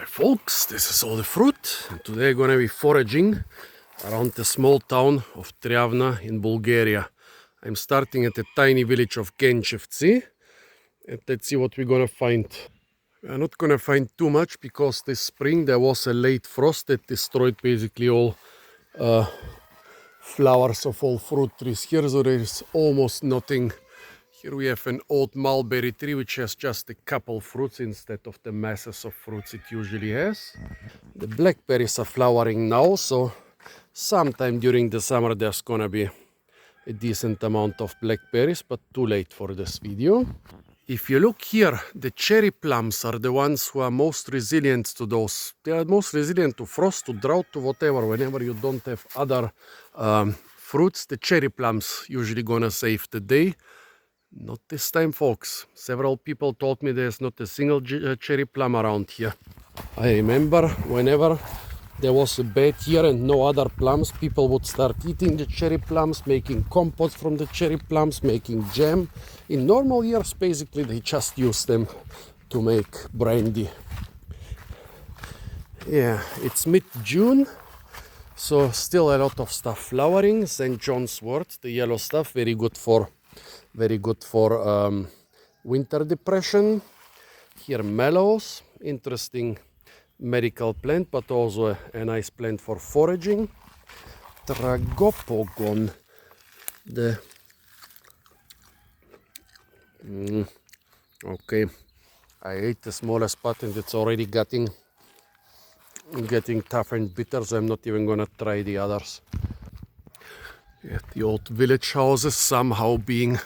Hi folks, this is all the fruit, and today I'm gonna be foraging around the small town of Triavna in Bulgaria. I'm starting at the tiny village of Genchevci, and let's see what we're gonna find. We're not gonna find too much because this spring there was a late frost that destroyed basically all flowers of all fruit trees here, so there is almost nothing. Here we have an old mulberry tree which has just a couple fruits instead of the masses of fruits it usually has. The blackberries are flowering now, so sometime during the summer there's gonna be a decent amount of blackberries, but too late for this video. If you look here, the cherry plums are the ones who are most resilient to those. They are most resilient to frost, to drought, to whatever. Whenever you don't have other fruits, the cherry plums usually gonna save the day. Not this time, folks. Several people told me there's not a single cherry plum around here. I remember whenever there was a bad year and no other plums, people would start eating the cherry plums, making compote from the cherry plums, making jam. In normal years, basically, they just use them to make brandy. Yeah, it's mid-June, so still a lot of stuff flowering. St. John's wort, the yellow stuff, very good for winter depression. Here mallows, interesting medical plant, but also a nice plant for foraging. Tragopogon, okay, I ate the smallest part and it's already getting tough and bitter, so I'm not even gonna try the others. Yeah, the old village houses somehow being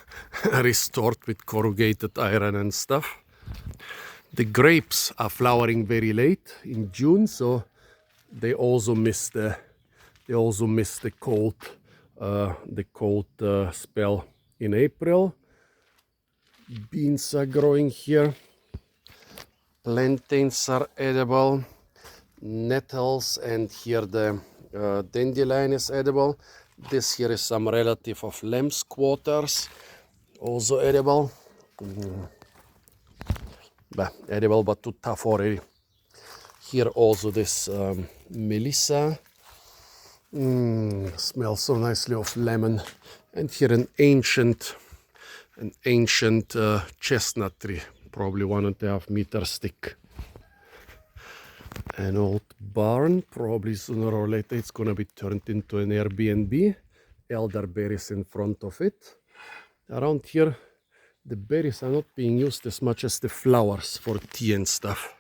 restored with corrugated iron and stuff. The grapes are flowering very late in June, so they also miss the cold spell in April. Beans are growing here. Plantains are edible. Nettles, and here the dandelion is edible. This here is some relative of lamb's quarters, also edible. Edible but too tough already. Here also this melissa, smells so nicely of lemon. And here an ancient chestnut tree, probably 1.5 meters thick. An old barn, probably sooner or later it's gonna be turned into an Airbnb. Elderberries in front of it. Around here the berries are not being used as much as the flowers for tea and stuff.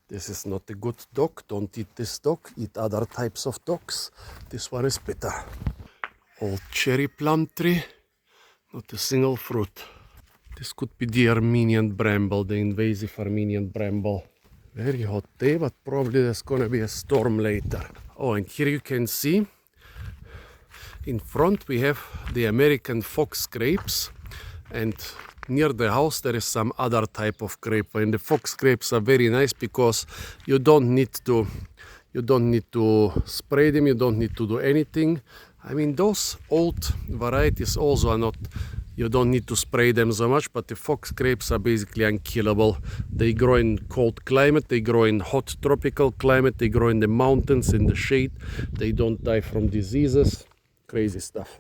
This is not a good dog, don't eat this dog, eat other types of dogs. This one is bitter. Old cherry plum tree, not a single fruit. This could be the Armenian bramble, the invasive Armenian bramble. Very hot day, but probably there's gonna be a storm later. Oh, and here you can see in front we have the American fox grapes, and near the house there is some other type of grape. And the fox grapes are very nice because you don't need to spray them, you don't need to do anything. I mean, those old varieties also are not, you don't need to spray them so much, but the fox grapes are basically unkillable. They grow in cold climate, they grow in hot tropical climate, they grow in the mountains, in the shade. They don't die from diseases. Crazy stuff.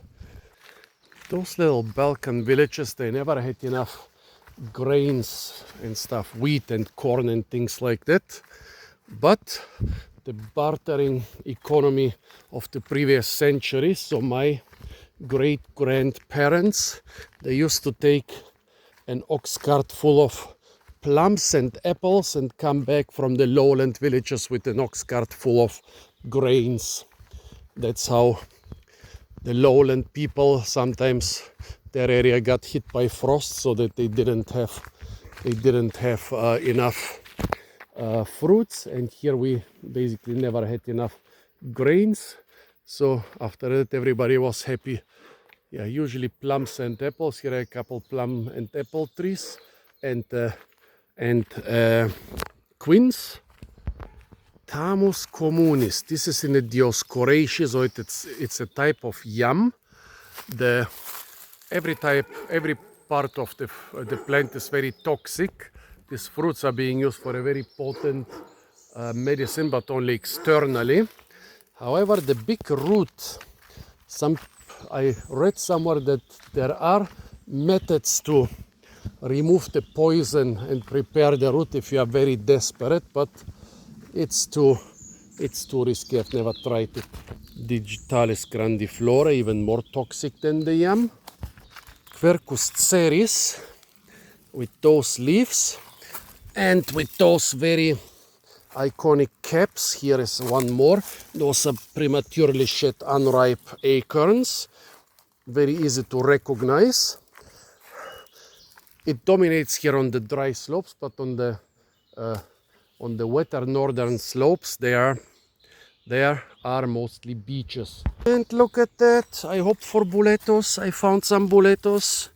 Those little Balkan villages, they never had enough grains and stuff, wheat and corn and things like that. But the bartering economy of the previous century, so my great-grandparents, they used to take an ox cart full of plums and apples and come back from the lowland villages with an ox cart full of grains. That's how the lowland people, sometimes their area got hit by frost, so that they didn't have enough fruits. And here we basically never had enough grains. So after that, everybody was happy. Yeah, usually plums and apples. Here are a couple plum and apple trees, and quince. Thamus communis. This is in the Dioscoreaceae, so it's a type of yam. Every part of the plant is very toxic. These fruits are being used for a very potent medicine, but only externally. However, the big root, I read somewhere that there are methods to remove the poison and prepare the root if you are very desperate, but it's too risky. I've never tried it. Digitalis grandiflora, even more toxic than the yam. Quercus ceris, with those leaves and with those very iconic caps. Here is one more. Those are prematurely shed unripe acorns. Very easy to recognize. It dominates here on the dry slopes, but on the wetter northern slopes there are mostly beeches. And look at that. I hope for Boletus. I found some Boletus.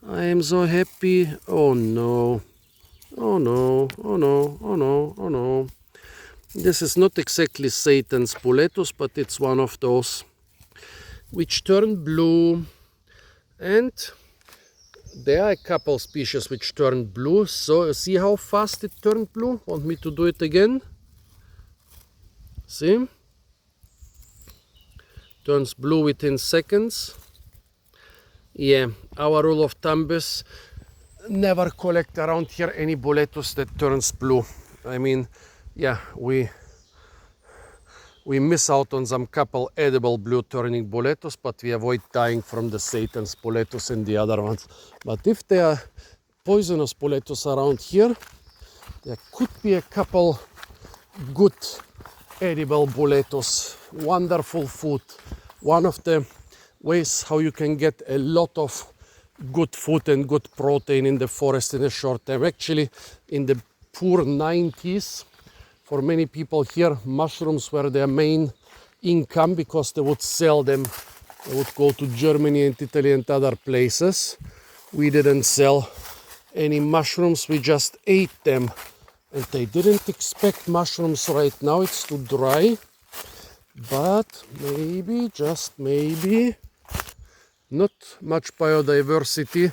I am so happy. Oh no. Oh no. Oh no. Oh no. Oh no. This is not exactly Satan's Boletus, but it's one of those which turn blue. And there are a couple species which turn blue. So see how fast it turned blue? Want me to do it again? See? Turns blue within seconds. Yeah, our rule of thumb is never collect around here any Boletus that turns blue. I mean, yeah, we miss out on some couple edible blue turning Boletus, but we avoid dying from the Satan's Boletus and the other ones. But if there are poisonous Boletus around here, there could be a couple good edible Boletus. Wonderful food. One of the ways how you can get a lot of good food and good protein in the forest in a short time. Actually, in the poor 90s, for many people here, mushrooms were their main income because they would sell them. They would go to Germany and Italy and other places. We didn't sell any mushrooms, we just ate them. And they didn't expect mushrooms right now, it's too dry. But maybe, just maybe, not much biodiversity.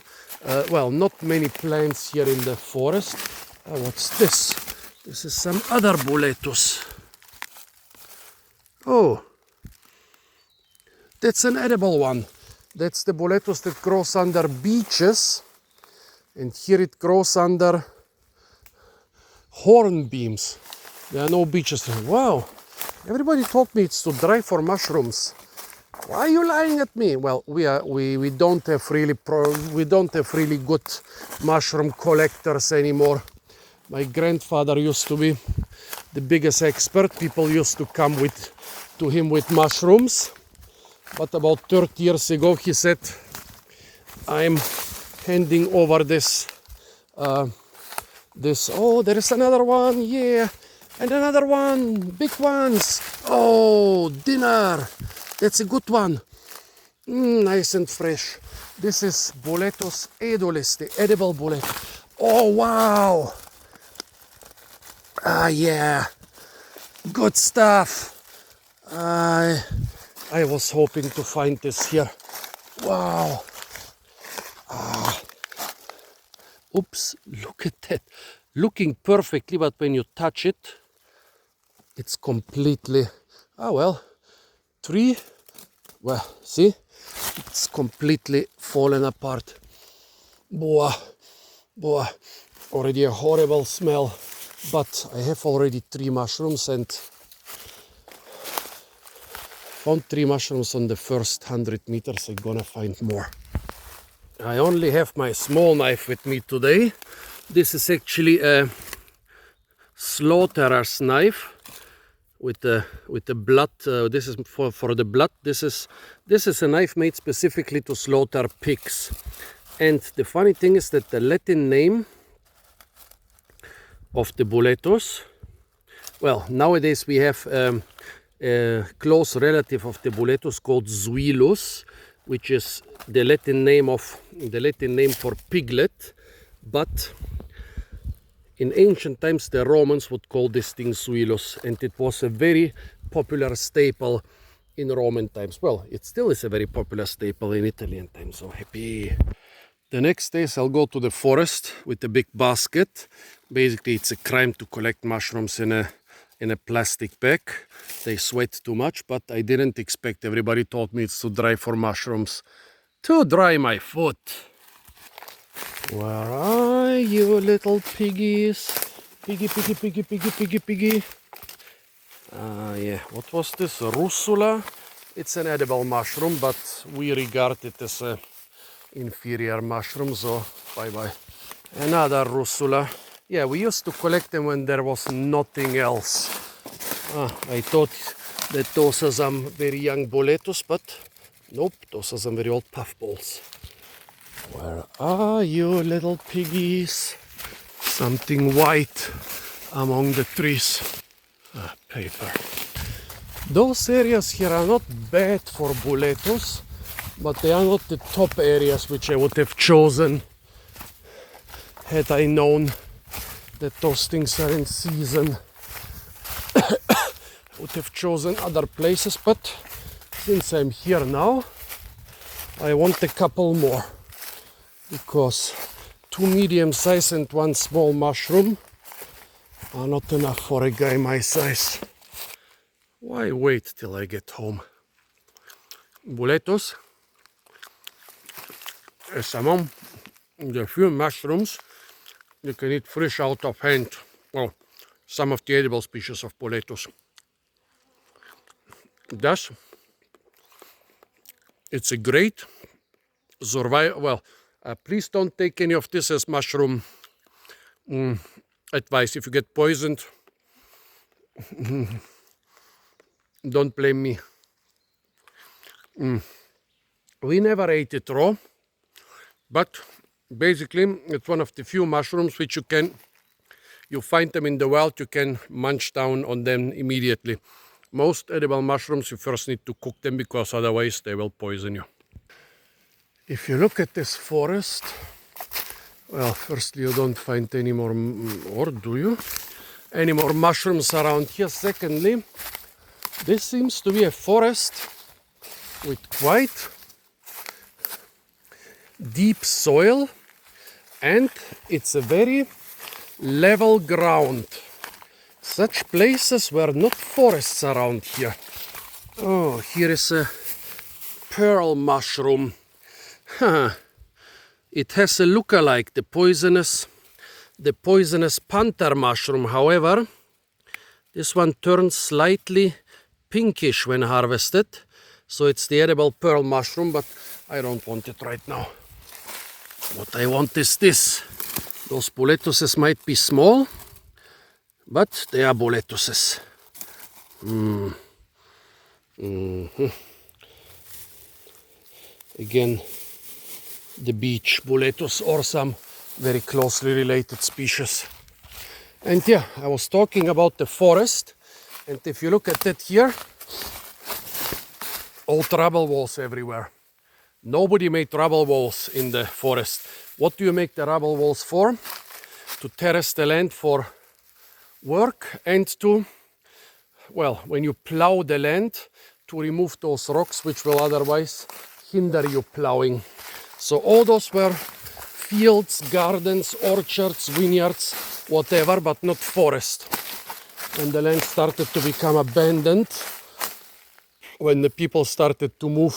Well, not many plants here in the forest. What's this? This is some other Boletus. Oh, that's an edible one. That's the Boletus that grows under beeches. And here it grows under hornbeams. There are no beeches. Wow, everybody told me it's too dry for mushrooms. Why are you lying at me? Well, we don't have really good mushroom collectors anymore. My grandfather used to be the biggest expert. People used to come to him with mushrooms. But about 30 years ago, he said, I'm handing over this. Oh, there is another one, yeah. And another one, big ones. Oh, dinner. That's a good one. Nice and fresh. This is Boletus edulis, the edible Boletus. Oh, wow. Yeah. Good stuff. I was hoping to find this here. Wow. Oops, look at that. Looking perfectly, but when you touch it, it's completely, see, it's completely fallen apart. Boah, already a horrible smell, but I have already 3 mushrooms and found 3 mushrooms on the first 100 meters. I'm gonna find more. I only have my small knife with me today. This is actually a slaughterer's knife with the blood. This is for the blood. This is a knife made specifically to slaughter pigs. And the funny thing is that the Latin name of the Boletus, well, nowadays we have a close relative of the Boletus called Zuilus, which is the Latin name for piglet, but in ancient times the Romans would call this thing Zuilus, and it was a very popular staple in Roman times. Well, it still is a very popular staple in Italian times, so happy. The next days I'll go to the forest with a big basket. Basically it's a crime to collect mushrooms in a in a plastic bag. They sweat too much, but I didn't expect. Everybody told me it's too dry for mushrooms. Too dry, my foot. Where are you, little piggies? Piggy, piggy, piggy, piggy, piggy, piggy. Yeah, what was this? Russula? It's an edible mushroom, but we regard it as an inferior mushroom, so bye-bye. Another Russula. Yeah, we used to collect them when there was nothing else. I thought that those are some very young Boletus, but nope, those are some very old puffballs. Where are you, little piggies? Something white among the trees. Paper. Those areas here are not bad for Boletus, but they are not the top areas which I would have chosen had I known that those things are in season. I would have chosen other places, but since I'm here now, I want a couple more, because 2 medium size and 1 small mushroom are not enough for a guy my size. Why wait till I get home? Boletus is among the few mushrooms you can eat fresh out of hand. Well, some of the edible species of Boletus. Thus, it's a great survival. Well, please don't take any of this as mushroom advice. If you get poisoned, don't blame me. We never ate it raw, but basically it's one of the few mushrooms which you find them in the wild, you can munch down on them immediately. Most edible mushrooms you first need to cook them, because otherwise they will poison you. If you look at this forest, well, firstly you don't find any more, or do you? Any more mushrooms around here. Secondly, this seems to be a forest with quite deep soil, and it's a very level ground. Such places were not forests around here. Oh, here is a pearl mushroom. It has a look-alike, the poisonous panther mushroom. However, this one turns slightly pinkish when harvested, so it's the edible pearl mushroom, but I don't want it right now. What I want is this. Those Boletuses might be small, but they are Boletuses. Again, the beech Boletus, or some very closely related species. And yeah, I was talking about the forest, and if you look at it here, old rubble walls everywhere. Nobody made rubble walls in the forest. What do you make the rubble walls for? To terrace the land for work, and to, well, when you plow the land, to remove those rocks which will otherwise hinder you plowing. So all those were fields, gardens, orchards, vineyards, whatever, but not forest. And the land started to become abandoned when the people started to move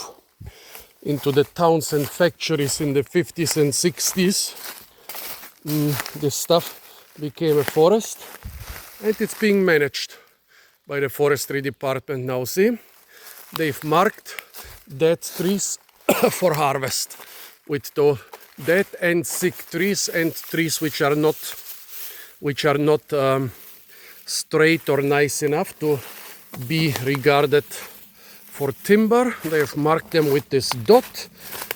into the towns and factories in the 50s and 60s. This stuff became a forest, and it's being managed by the forestry department now. See, they've marked dead trees for harvest with the dead and sick trees, and trees which are not straight or nice enough to be regarded for timber. They have marked them with this dot.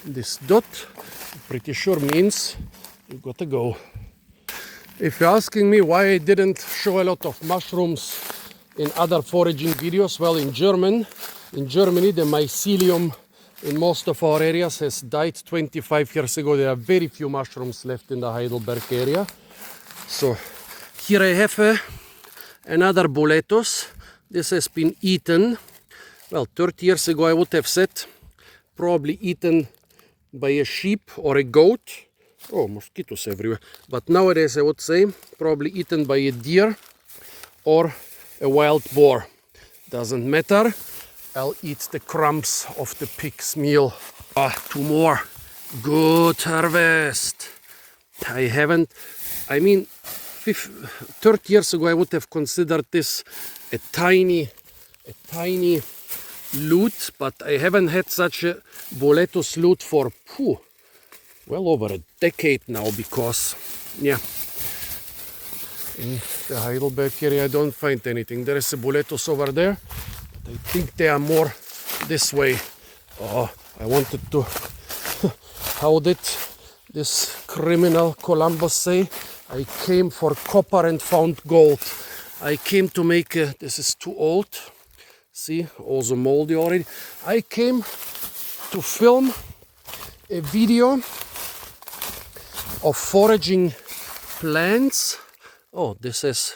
This dot, I'm pretty sure, means you gotta go. If you're asking me why I didn't show a lot of mushrooms in other foraging videos, well, in Germany, the mycelium in most of our areas has died 25 years ago. There are very few mushrooms left in the Heidelberg area. So here I have another Boletus. This has been eaten. Well, 30 years ago I would have said probably eaten by a sheep or a goat. Oh, mosquitoes everywhere. But nowadays I would say probably eaten by a deer or a wild boar. Doesn't matter. I'll eat the crumbs of the pig's meal. Two more. Good harvest. I mean, 30 years ago I would have considered this a tiny loot, but I haven't had such a Boletus loot for well over a decade now, because yeah, in the Heidelberg area I don't find anything. There is a Boletus over there, but I think they are more this way. I wanted to how did this criminal Columbus say? I came for copper and found gold. I came to make this is too old. See, also moldy already. I came to film a video of foraging plants. This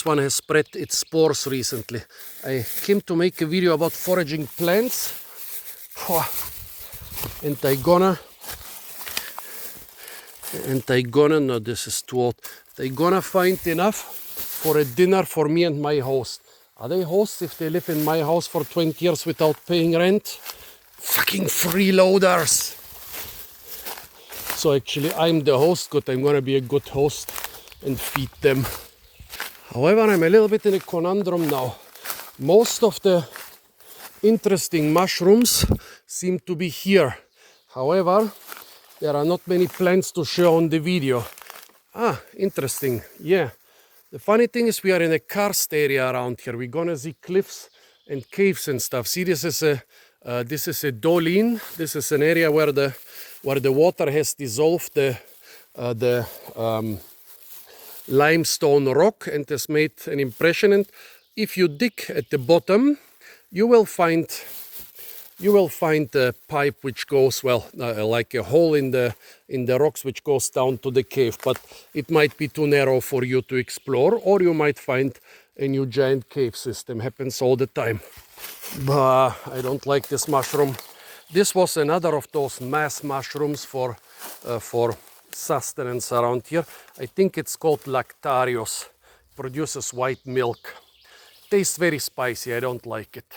one has spread its spores recently. I came to make a video about foraging plants, and I gonna no, this is too old. I gonna find enough for a dinner for me and my host. Are they hosts if they live in my house for 20 years without paying rent? Fucking freeloaders! So actually I'm the host, good, I'm gonna be a good host and feed them. However, I'm a little bit in a conundrum now. Most of the interesting mushrooms seem to be here. However, there are not many plants to show on the video. Interesting, yeah. The funny thing is we are in a karst area around here. We're gonna see cliffs and caves and stuff. See, this is a dolin. This is an area where the water has dissolved the limestone rock and has made an impression. And if you dig at the bottom, you will find a pipe which goes, like a hole in the rocks which goes down to the cave, but it might be too narrow for you to explore, or you might find a new giant cave system. Happens all the time. But I don't like this mushroom. This was another of those mass mushrooms for sustenance around here. I think it's called Lactarius. Produces white milk. Tastes very spicy. I don't like it.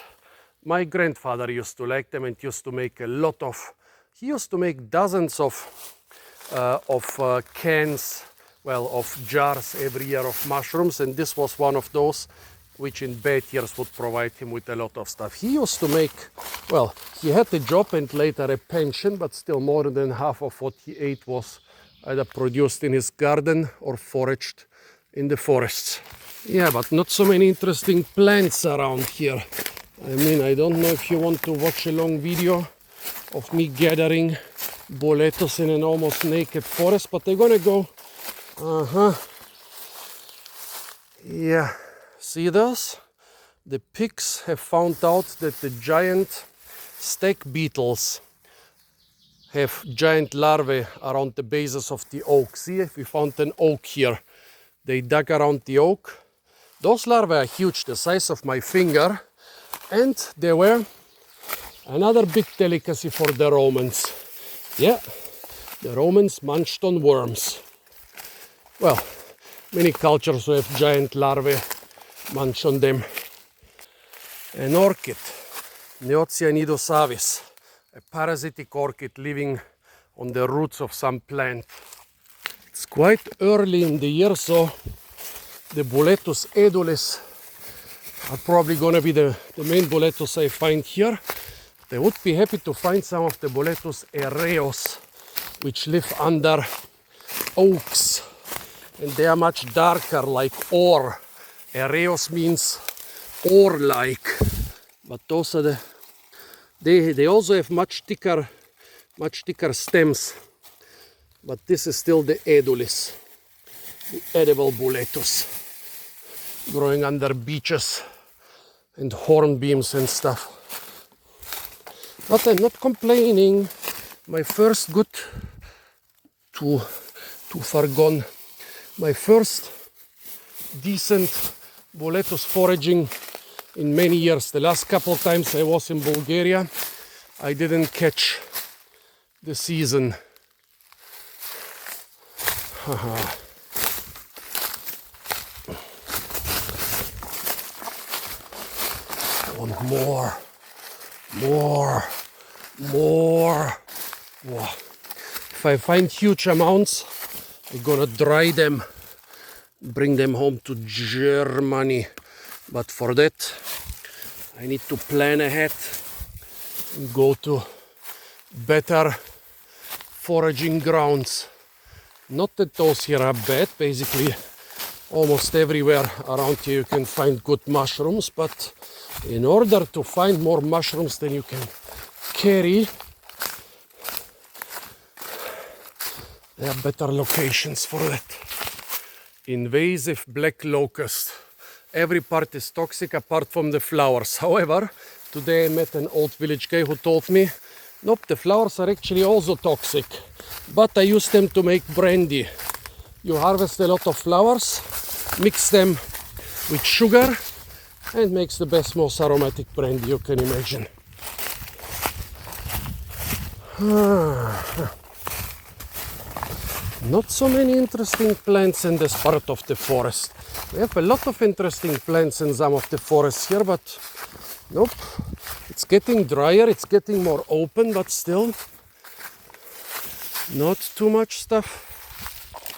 My grandfather used to like them and used to make he used to make dozens of cans, of jars every year of mushrooms, and this was one of those which in bad years would provide him with a lot of stuff. He used to make, he had a job and later a pension, but still more than half of what he ate was either produced in his garden or foraged in the forests. Yeah, but not so many interesting plants around here. I mean, I don't know if you want to watch a long video of me gathering Boletus in an almost naked forest, but they're gonna go. Yeah, see those? The pigs have found out that the giant stag beetles have giant larvae around the bases of the oak. See, we found an oak here. They dug around the oak. Those larvae are huge, the size of my finger. And they were another big delicacy for the Romans. Yeah, the Romans munched on worms. Well, many cultures who have giant larvae munch on them. An orchid, Neocyanidos avis, a parasitic orchid living on the roots of some plant. It's quite early in the year, so the Boletus edulis are probably going to be the main Boletus I find here. They would be happy to find some of the Boletus ereos, which live under oaks, and they are much darker, like ore. Ereos means ore-like, but those are they also have much thicker stems. But this is still the edulis, the edible Boletus, growing under beeches and hornbeams and stuff. But I'm not complaining. My first too far gone. My first decent Boletus foraging in many years. The last couple of times I was in Bulgaria, I didn't catch the season. want more. More. More. Wow. If I find huge amounts, I'm gonna dry them, bring them home to Germany. But for that, I need to plan ahead and go to better foraging grounds. Not that those here are bad, basically almost everywhere around here you can find good mushrooms, but in order to find more mushrooms than you can carry, there are better locations for that. Invasive black locust. Every part is toxic apart from the flowers. However, today I met an old village guy who told me, nope, the flowers are actually also toxic, but I use them to make brandy. You harvest a lot of flowers, mix them with sugar, and makes the best, most aromatic brandy you can imagine. Not so many interesting plants in this part of the forest. We have a lot of interesting plants in some of the forests here, but nope. It's getting drier, it's getting more open, but still not too much stuff.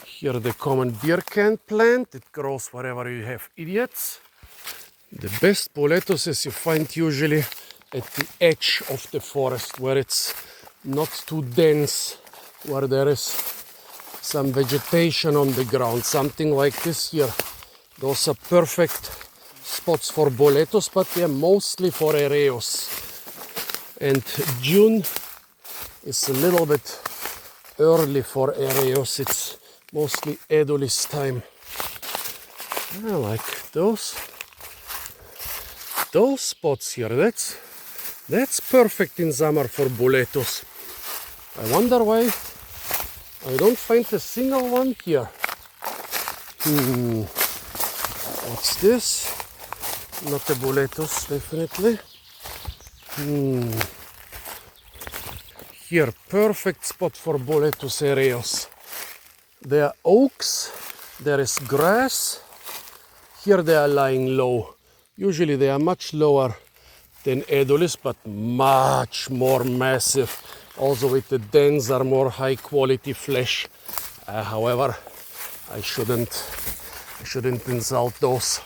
Here the common beer can plant. It grows wherever you have idiots. The best boletuses you find usually at the edge of the forest, where it's not too dense, where there is some vegetation on the ground, something like this here. Those are perfect spots for boletus, but they're mostly for ereus. And June is a little bit early for ereus. It's mostly edulis time. I like those spots here. That's perfect in summer for boletus. I wonder why I don't find a single one here. What's this? Not a boletus, definitely. Here, perfect spot for boletus ereus. There are oaks, there is grass. Here they are lying low. Usually they are much lower than edulis, but much more massive. Also with the denser, more high quality flesh. However, I shouldn't insult those.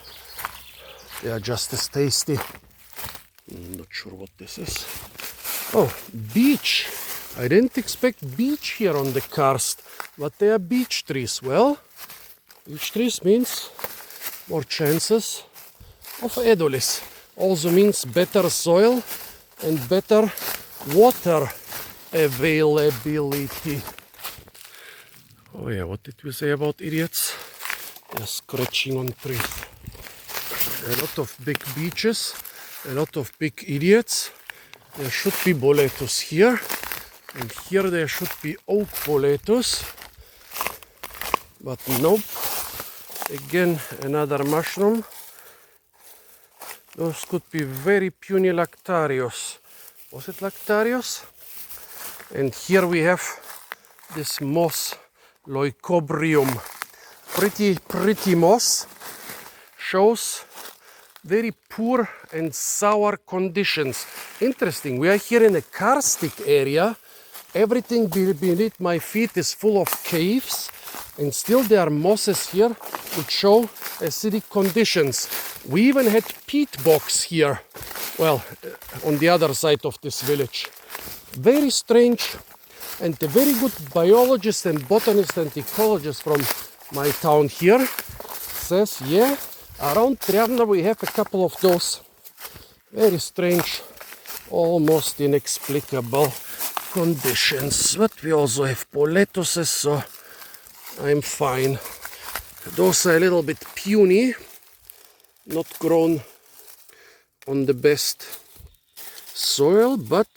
They are just as tasty. Not sure what this is. Oh, beech. I didn't expect beech here on the karst, but they are beech trees. Well, beech trees means more chances of edulis. Also means better soil and better water availability. Oh yeah, what did we say about idiots? They're scratching on trees. A lot of big beeches, a lot of big idiots. There should be boletus here, and here there should be oak boletus, but nope. Again, another mushroom. Those could be very puny lactarios. Was it lactarios? And here we have this moss, Leucobrium. Pretty moss. Shows very poor and sour conditions. Interesting, we are here in a karstic area. Everything beneath my feet is full of caves, and still there are mosses here which show acidic conditions. We even had peat bogs here, well, on the other side of this village. Very strange, and a very good biologist and botanist and ecologist from my town here says, yeah, around Triavna we have a couple of those very strange, almost inexplicable conditions. But we also have boletuses, so I'm fine. Those are a little bit puny, not grown on the best soil, but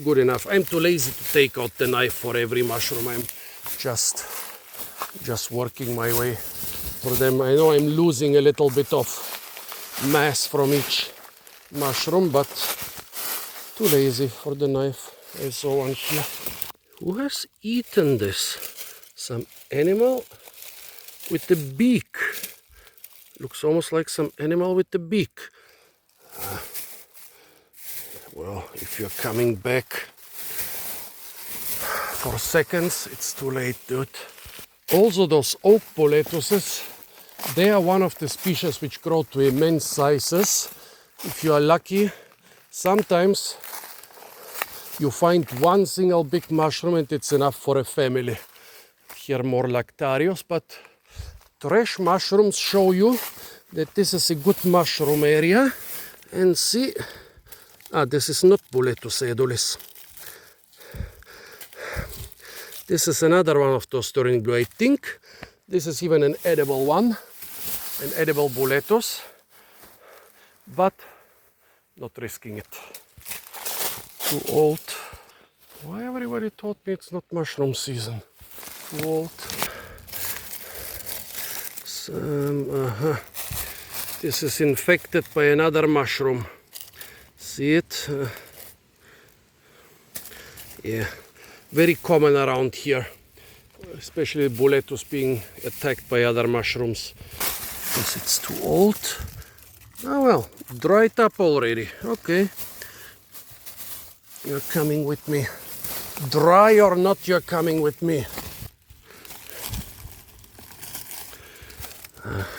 good enough. I'm too lazy to take out the knife for every mushroom. I'm just working my way for them. I know I'm losing a little bit of mass from each mushroom, but too lazy for the knife. I saw one here. Who has eaten this? Some animal with the beak. Looks almost like some animal with the beak. Well, if you're coming back for seconds, it's too late, dude. Also, those oak boletuses, they are one of the species which grow to immense sizes. If you are lucky, sometimes you find one single big mushroom and it's enough for a family. Here more lactarios, but trash mushrooms show you that this is a good mushroom area. And see, this is not Boletus edulis. This is another one of those turning blue. I think this is even an edible one, an edible Boletus, but not risking it. Too old. Why everybody told me it's not mushroom season? Too old. This is infected by another mushroom. See it? Yeah, very common around here, especially Boletus being attacked by other mushrooms. Guess it's too old. Oh well, dried up already. Okay. You're coming with me. Dry or not, you're coming with me.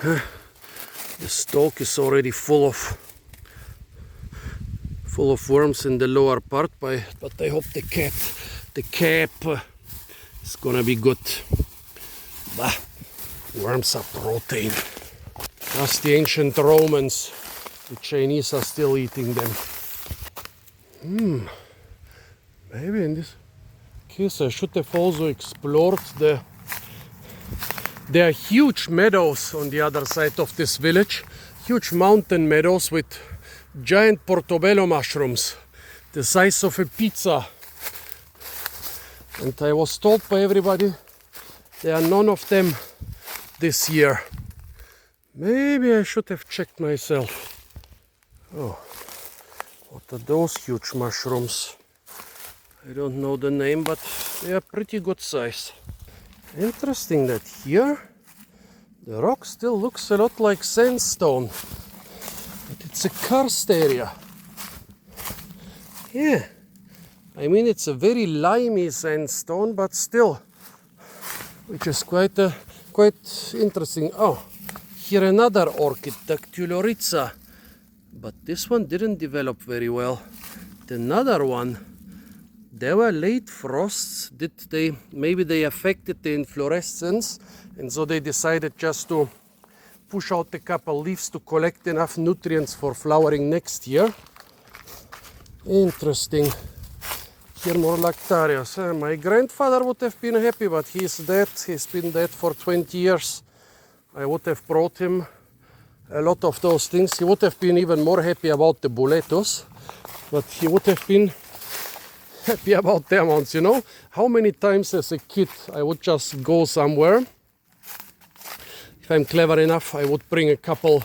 The stalk is already full of worms in the lower part, but I hope the cap is gonna be good. Bah, worms are protein. As the ancient Romans, the Chinese are still eating them. Maybe in this case I should have also explored there are huge meadows on the other side of this village, huge mountain meadows with giant portobello mushrooms, the size of a pizza. And I was told by everybody there are none of them this year. Maybe I should have checked myself. Oh, what are those huge mushrooms? I don't know the name, but they are pretty good size. Interesting that here the rock still looks a lot like sandstone, but it's a karst area. Yeah, I mean it's a very limey sandstone, but still, which is quite interesting. Oh, here another orchid, Dactyloritza, but this one didn't develop very well. Another one. There were late frosts. Maybe they affected the inflorescence, and so they decided just to push out a couple leaves to collect enough nutrients for flowering next year. Interesting. Here more lactarios. My grandfather would have been happy, but he's dead. He's been dead for 20 years. I would have brought him a lot of those things. He would have been even more happy about the Boletus, but he would have been happy about the amounts, you know. How many times as a kid I would just go somewhere. If I'm clever enough, I would bring a couple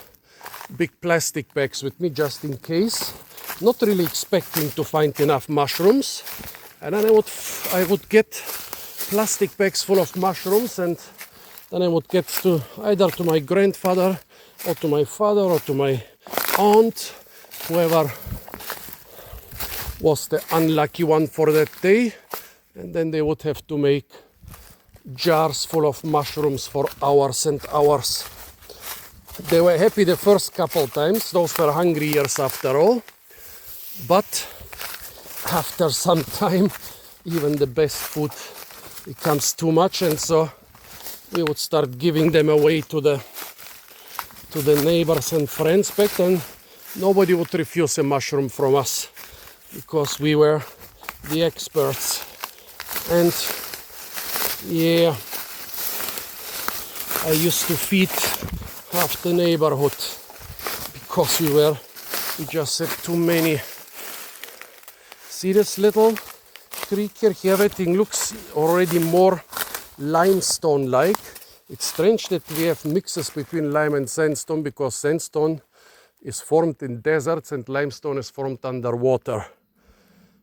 big plastic bags with me just in case. Not really expecting to find enough mushrooms. And then I would get plastic bags full of mushrooms, and then I would get to either to my grandfather or to my father or to my aunt, whoever was the unlucky one for that day, and then they would have to make jars full of mushrooms for hours and hours. They were happy the first couple times. Those were hungry years after all, but after some time even the best food becomes too much, and so we would start giving them away to the neighbors and friends. Back then nobody would refuse a mushroom from us, because we were the experts. And yeah, I used to feed half the neighborhood because we just had too many. See this little creek here? Everything looks already more limestone-like. It's strange that we have mixes between lime and sandstone, because sandstone is formed in deserts and limestone is formed underwater.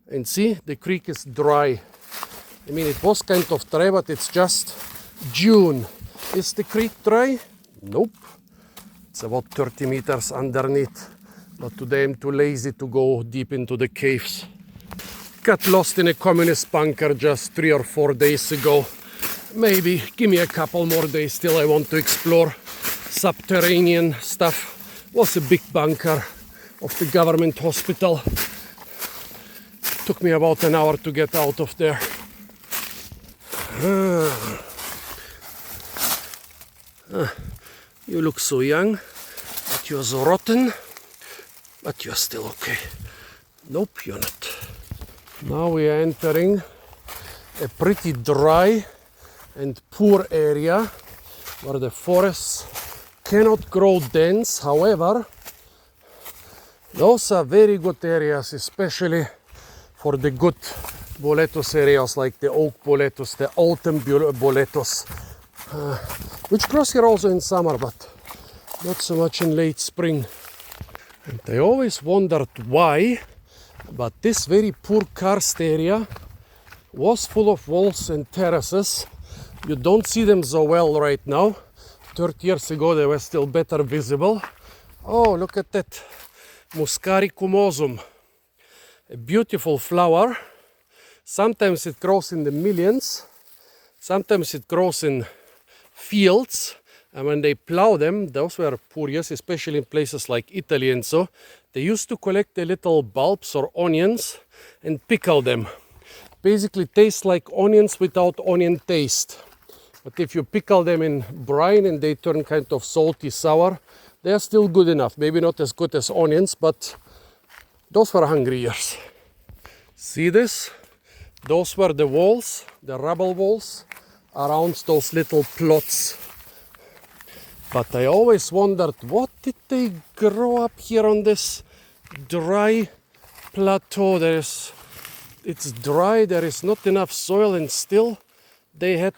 And see, the creek is dry. I mean, it was kind of dry, but it's just June. Is the creek dry? Nope. It's about 30 meters underneath but today I'm too lazy to go deep into the caves. Got lost in a communist bunker just 3 or 4 days ago. Maybe give me a couple more days till I want to explore subterranean stuff. Was a big bunker of the government hospital. Took me about an hour to get out of there. You look so young, but you're so rotten, but you're still okay. Nope, you're not. Now we are entering a pretty dry and poor area where the forests cannot grow dense. However, those are very good areas, especially for the good Boletus areas like the oak Boletus, the autumn Boletus, which grows here also in summer, but not so much in late spring. And I always wondered why, but this very poor karst area was full of walls and terraces. You don't see them so well right now. 30 years ago they were still better visible. Oh, look at that Muscaricum osum, a beautiful flower. Sometimes it grows in the millions, sometimes it grows in fields, and when they plow them, those were poor years, especially in places like Italy and so, they used to collect the little bulbs or onions and pickle them. Basically tastes like onions without onion taste. But if you pickle them in brine and they turn kind of salty sour, they are still good enough. Maybe not as good as onions, but those were hungry years. See this? Those were the walls, the rubble walls around those little plots. But I always wondered, what did they grow up here on this dry plateau? It's dry, there is not enough soil, and still they had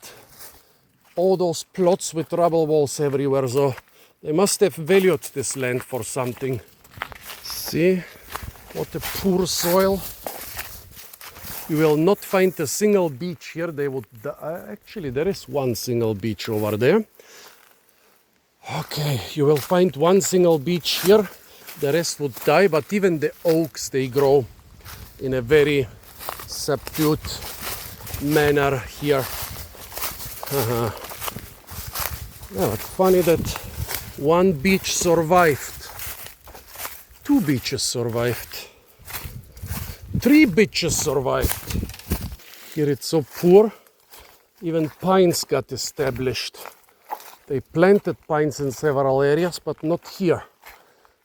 all those plots with rubble walls everywhere. So they must have valued this land for something. See, what a poor soil. You will not find a single beech here. They would actually, there is one single beech over there. Okay, you will find one single beech here. The rest would die, but even the oaks, they grow in a very subdued manner here. Yeah, but funny that one beech survived. 2 beeches survived. 3 beeches survived. Here it's so poor, even pines got established. They planted pines in several areas, but not here.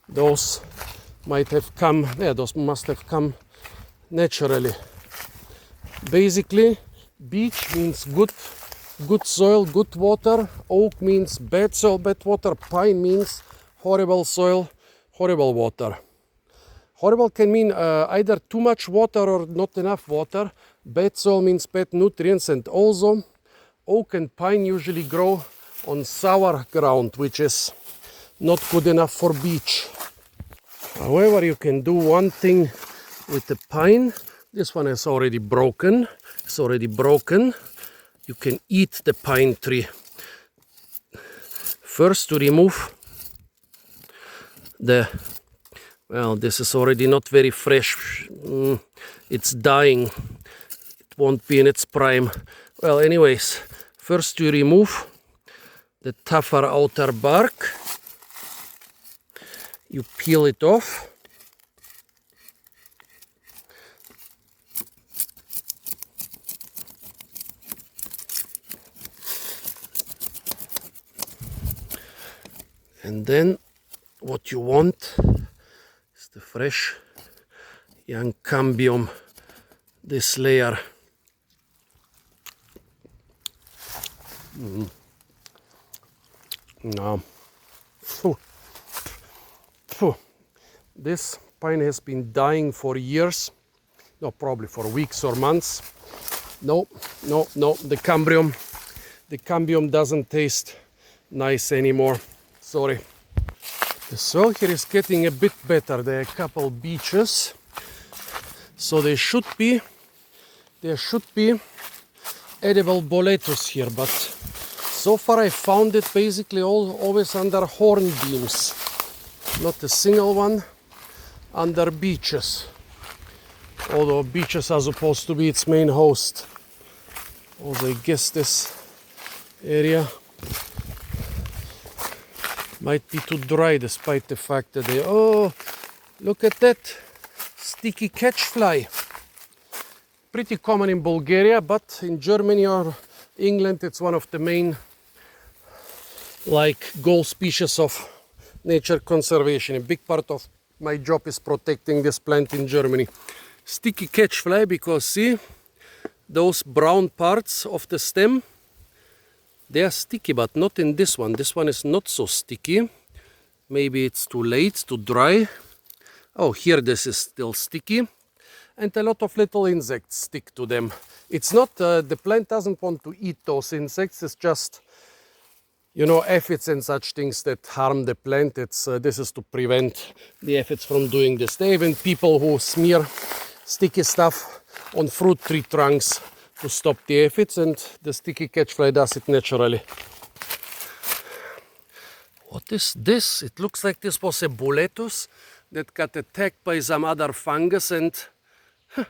Those might have come, those must have come naturally. Basically, beech means good soil, good water. Oak means bad soil, bad water. Pine means horrible soil, horrible water. Horrible can mean either too much water or not enough water. Bad soil means bad nutrients, and also oak and pine usually grow on sour ground, which is not good enough for beech. However, you can do one thing with the pine. This one is already broken. It's already broken. You can eat the pine tree. First, to remove the, well, this is already not very fresh. It's dying. It won't be in its prime. Well, anyways, first you remove the tougher outer bark. You peel it off. And then what you want is the fresh young cambium, this layer. Now, this pine has been dying for years, no, probably for weeks or months. No, the cambium doesn't taste nice anymore. Sorry. The soil here is getting a bit better. There are a couple beeches, so there should be edible Boletus here, but so far I found it basically always under hornbeams. Not a single one under beeches. Although beeches are supposed to be its main host. Also, I guess this area might be too dry despite the fact that they... Oh, look at that sticky catch fly. Pretty common in Bulgaria, but in Germany or England it's one of the main goal species of nature conservation. A big part of my job is protecting this plant in Germany. Sticky catch fly, because see, those brown parts of the stem, they are sticky, but not in this one. This one is not so sticky. Maybe it's too late, too dry. Oh, here this is still sticky. And a lot of little insects stick to them. It's not, the plant doesn't want to eat those insects. It's just, you know, aphids and such things that harm the plant. This is to prevent the aphids from doing this. There are even people who smear sticky stuff on fruit tree trunks to stop the aphids, and the sticky catchfly does it naturally. What is this? It looks like this was a Boletus that got attacked by some other fungus, and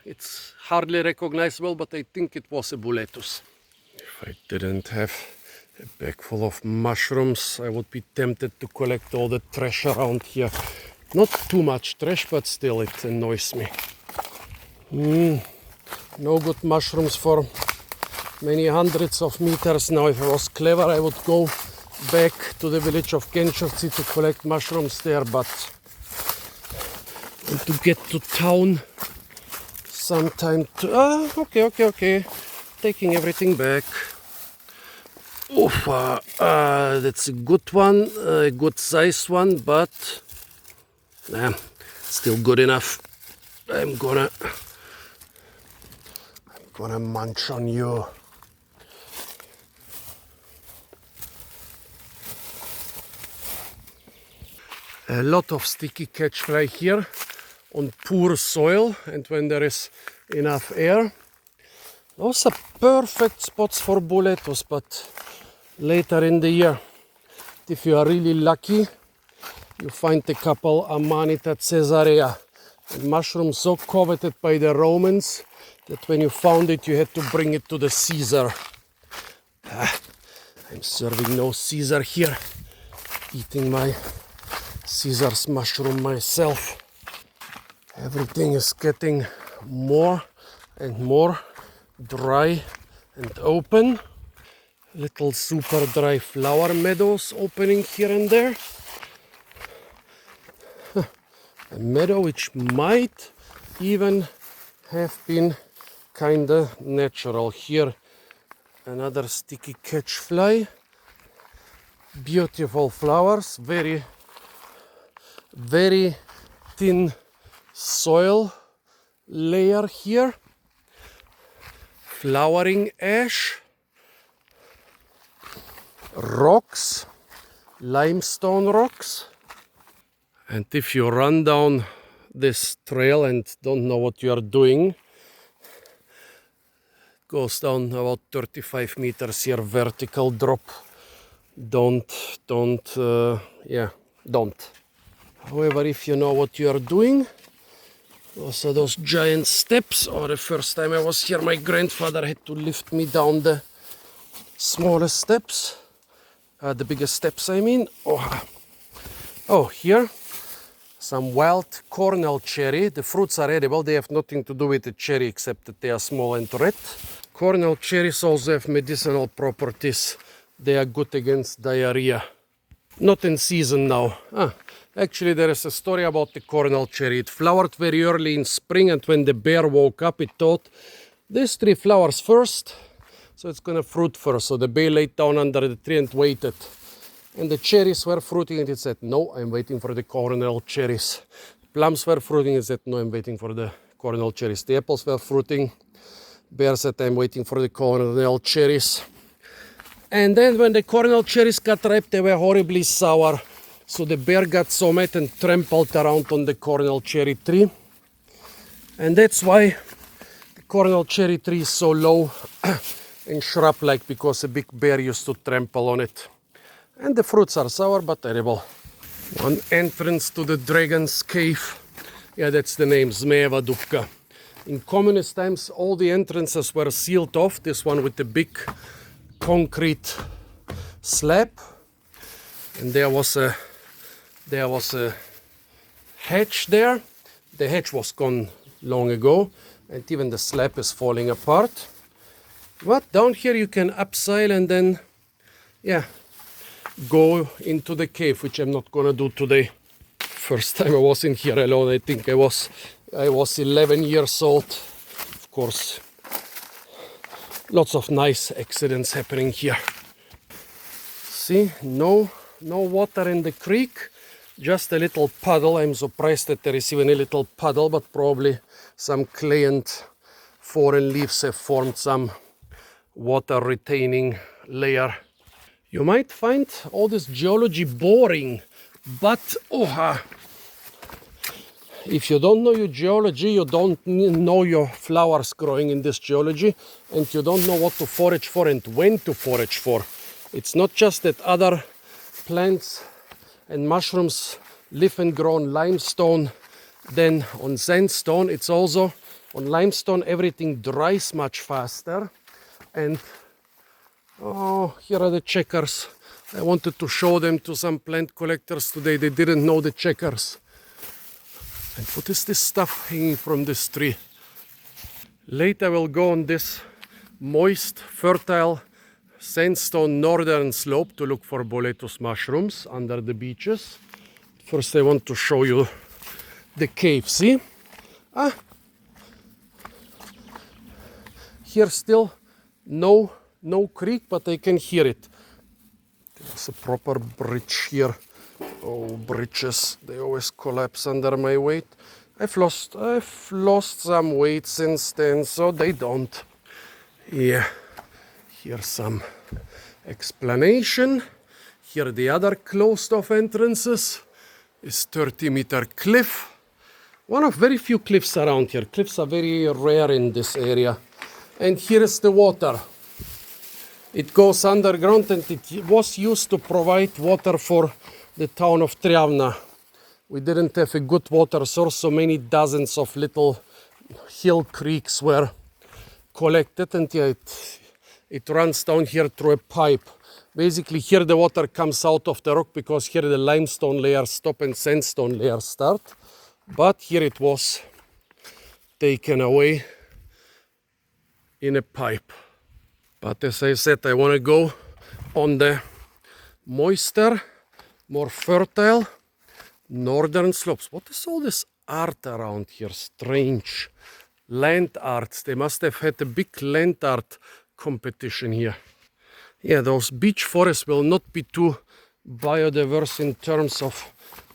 it's hardly recognizable, but I think it was a Boletus. If I didn't have a bag full of mushrooms, I would be tempted to collect all the trash around here. Not too much trash, but still it annoys me. No good mushrooms for many hundreds of meters now. If I was clever, I would go back to the village of Kenchovci to collect mushrooms there, but to get to town sometime to... okay. Taking everything back. Oof, that's a good one, a good size one, but still good enough. I'm gonna munch on you. A lot of sticky catchfly here on poor soil, and when there is enough air. Those are perfect spots for Boletus, but later in the year, if you are really lucky, you find a couple Amanita caesarea, a mushroom so coveted by the Romans that when you found it, you had to bring it to the Caesar. I'm serving no Caesar here, eating my Caesar's mushroom myself. Everything is getting more and more dry and open. Little super dry flower meadows opening here and there. A meadow which might even have been kinda natural. Here another sticky catchfly. Beautiful flowers, very thin soil layer here. Flowering ash, rocks, limestone rocks. And if you run down this trail and don't know what you are doing, goes down about 35 meters here, vertical drop. Don't. However, if you know what you are doing, also those giant steps, or the first time I was here, my grandfather had to lift me down the smallest steps, the biggest steps I mean. Oh, here, some wild cornel cherry. The fruits are edible, they have nothing to do with the cherry except that they are small and red. Cornel cherries also have medicinal properties. They are good against diarrhea. Not in season now. Actually, there is a story about the cornel cherry. It flowered very early in spring, and when the bear woke up, it thought, this tree flowers first, so it's gonna fruit first. So the bear laid down under the tree and waited. And the cherries were fruiting, and it said, no, I'm waiting for the cornel cherries. Plums were fruiting, and it said, no, I'm waiting for the cornel cherries. The apples were fruiting. Bear said, I'm waiting for the cornel cherries. And then when the cornel cherries got ripe, they were horribly sour. So the bear got so mad and trampled around on the cornel cherry tree. And that's why the cornel cherry tree is so low and shrub-like, because a big bear used to trample on it. And the fruits are sour but edible. One entrance to the dragon's cave. Yeah, that's the name, Zmejeva Dubka. In communist times, all the entrances were sealed off. This one with the big concrete slab. And there was a hatch there. The hatch was gone long ago, and even the slab is falling apart. But down here you can upsail and then, yeah, go into the cave, which I'm not gonna do today. First time I was in here alone, I think I was 11 years old. Of course, lots of nice accidents happening here. See, no water in the creek, just a little puddle. I'm surprised that there is even a little puddle, but probably some clay and foreign leaves have formed some water retaining layer. You might find all this geology boring, but if you don't know your geology, you don't know your flowers growing in this geology, and you don't know what to forage for and when to forage for. It's not just that other plants and mushrooms live and grow on limestone than on sandstone. It's also on limestone everything dries much faster. And here are the checkers. I wanted to show them to some plant collectors today. They didn't know the checkers. And what is this stuff hanging from this tree? Later I will go on this moist, fertile sandstone northern slope to look for Boletus mushrooms under the beeches. First I want to show you the cave, see? Here still no creek, but I can hear it. There's a proper bridge here. Oh, bridges, they always collapse under my weight. I've lost some weight since then, so they don't. Yeah, here's some explanation. Here the other closed off entrances is 30-meter cliff. One of very few cliffs around here. Cliffs are very rare in this area. And here is the water. It goes underground, and it was used to provide water for the town of Triavna. We didn't have a good water source, so many dozens of little hill creeks were collected, and yeah, it runs down here through a pipe. Basically here the water comes out of the rock because here the limestone layers stop and sandstone layers start. But here it was taken away in a pipe. But as I said, I want to go on the moister, more fertile northern slopes. What is all this art around here? Strange land arts. They must have had a big land art competition here. Yeah, those beech forests will not be too biodiverse in terms of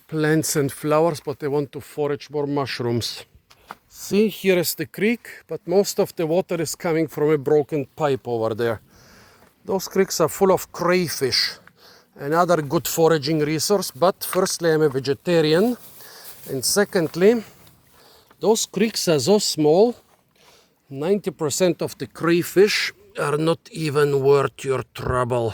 plants and flowers, but I want to forage more mushrooms. See, here is the creek, but most of the water is coming from a broken pipe over there. Those creeks are full of crayfish, another good foraging resource, but firstly I'm a vegetarian, and secondly, those creeks are so small, 90% of the crayfish are not even worth your trouble.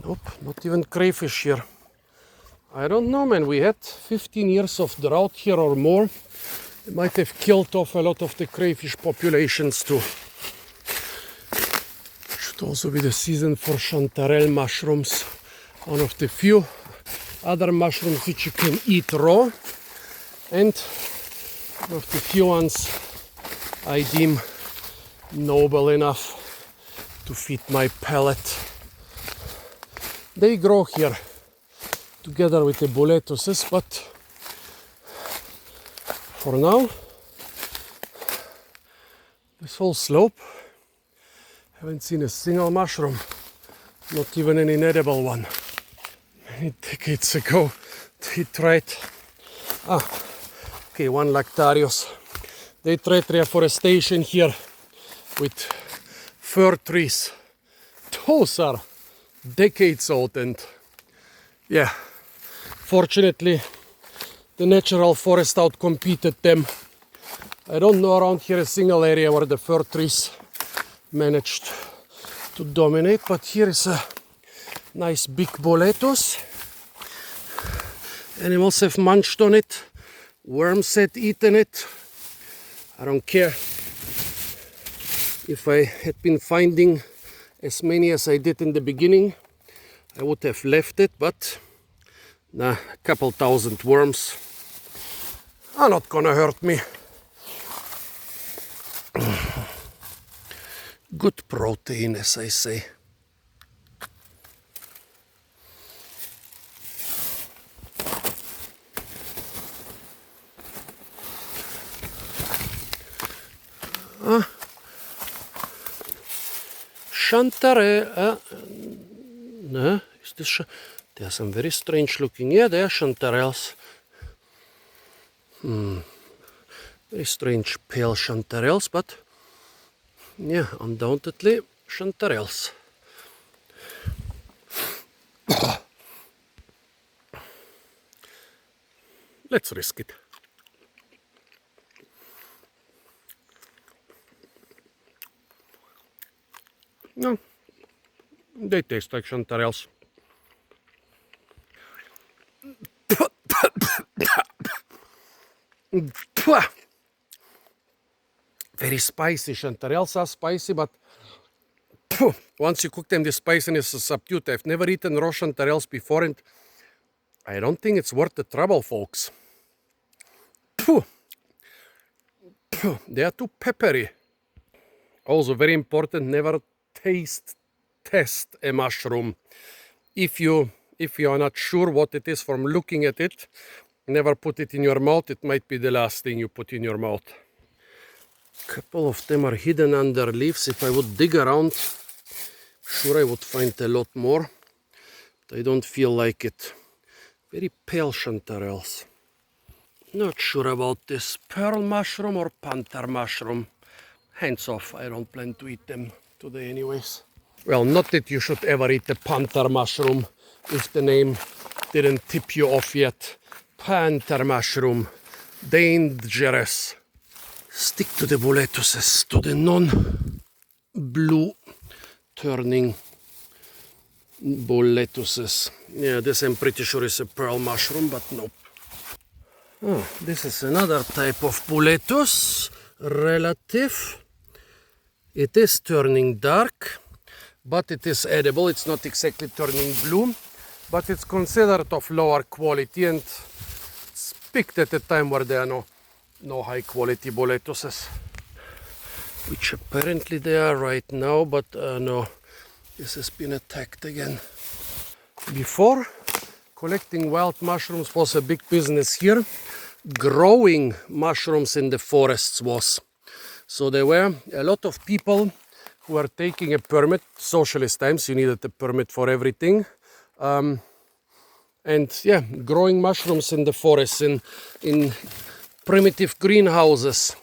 Nope, not even crayfish here. I don't know, man. We had 15 years of drought here or more. It might have killed off a lot of the crayfish populations too. Should also be the season for chanterelle mushrooms. One of the few other mushrooms which you can eat raw. And one of the few ones I deem noble enough to feed my palate. They grow here together with the boletuses, but for now, this whole slope, haven't seen a single mushroom, not even an inedible one. Many decades ago, they tried, one Lactarius. They tried reforestation here with fir trees. Those are decades old, and Yeah, fortunately the natural forest outcompeted them. I don't know around here a single area where the fir trees managed to dominate, but here is a nice big boletus. Animals have munched on it, worms had eaten it. I don't care. If I had been finding as many as I did in the beginning, I would have left it, but nah, a couple thousand worms are not gonna hurt me. Good protein, as I say. Chanterelle. No, is this? They are some very strange looking. Yeah, they are chanterelles. Very strange pale chanterelles, but yeah, undoubtedly chanterelles. Let's risk it. No, they taste like chanterelles. Very spicy. Chanterelles are spicy, but once you cook them, the spiciness is subdued. I've never eaten raw chanterelles before, and I don't think it's worth the trouble, folks. They are too peppery. Also very important, never test a mushroom. If you are not sure what it is from looking at it, never put it in your mouth. It might be the last thing you put in your mouth. A couple of them are hidden under leaves. If I would dig around, sure I would find a lot more. But I don't feel like it. Very pale chanterelles. Not sure about this pearl mushroom or panther mushroom. Hands off, I don't plan to eat them today anyways. Well, not that you should ever eat a panther mushroom if the name didn't tip you off yet. Panther mushroom, dangerous. Stick to the boletuses, to the non-blue turning boletuses. Yeah, this I'm pretty sure is a pearl mushroom, but nope. Oh, this is another type of boletus, relative. It is turning dark, but it is edible. It's not exactly turning blue, but it's considered of lower quality, and it's picked at a time where there are no high quality boletuses, which apparently they are right now, but no, this has been attacked again. Before, collecting wild mushrooms was a big business here. Growing mushrooms in the forests was. So there were a lot of people who were taking a permit. Socialist times, you needed a permit for everything. And yeah, growing mushrooms in the forests, in primitive greenhouses.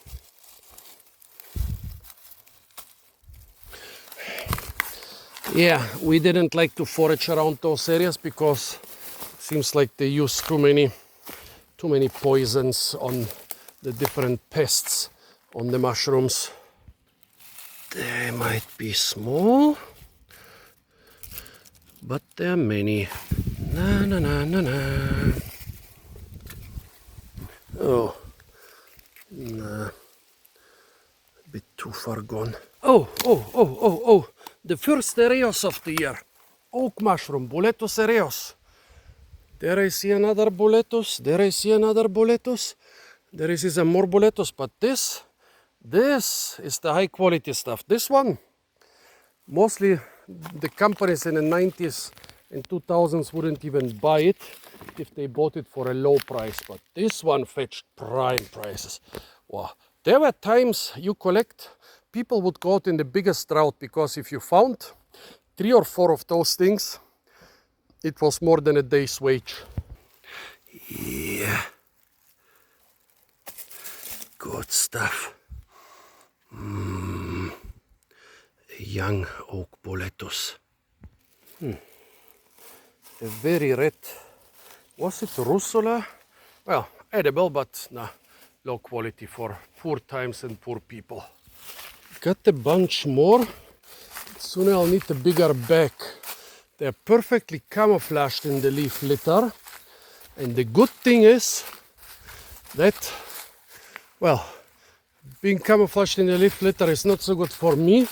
Yeah, we didn't like to forage around those areas because it seems like they use too many poisons on the different pests on the mushrooms. They might be small, but there are many. Na na na na na. Oh, nah. A bit too far gone. Oh. The first ereos of the year. Oak mushroom, Boletus ereos. There I see another boletus. There I see another boletus. There is some more boletus, but this is the high quality stuff. This one, mostly the companies in the 90s and 2000s wouldn't even buy it if they bought it for a low price. But this one fetched prime prices. Wow. There were times you collect, people would go out in the biggest drought because if you found 3 or 4 of those things, it was more than a day's wage. Yeah. Good stuff. A young oak boletus. a very red, was it russula? Well, edible, but nah, low quality for poor times and poor people. Got a bunch more. Soon I'll need a bigger bag. They're perfectly camouflaged in the leaf litter. And the good thing is that, well, being camouflaged in the leaf litter is not so good for me.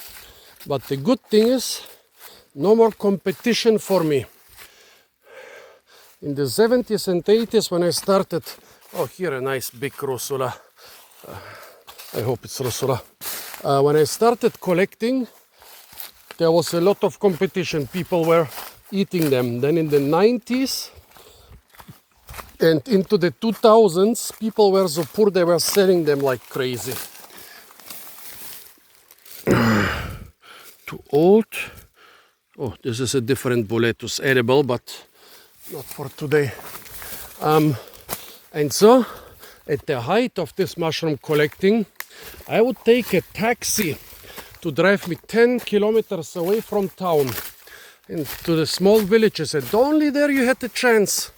But the good thing is, no more competition for me. In the 70s and 80s when I started, oh, here a nice big russula. I hope it's russula. When I started collecting, there was a lot of competition. People were eating them. Then in the 90s and into the 2000s, people were so poor they were selling them like crazy. Too old. Oh, this is a different Boletus, edible, but not for today. And so, at the height of this mushroom collecting, I would take a taxi to drive me 10 kilometers away from town into the small villages, and only there you had the chance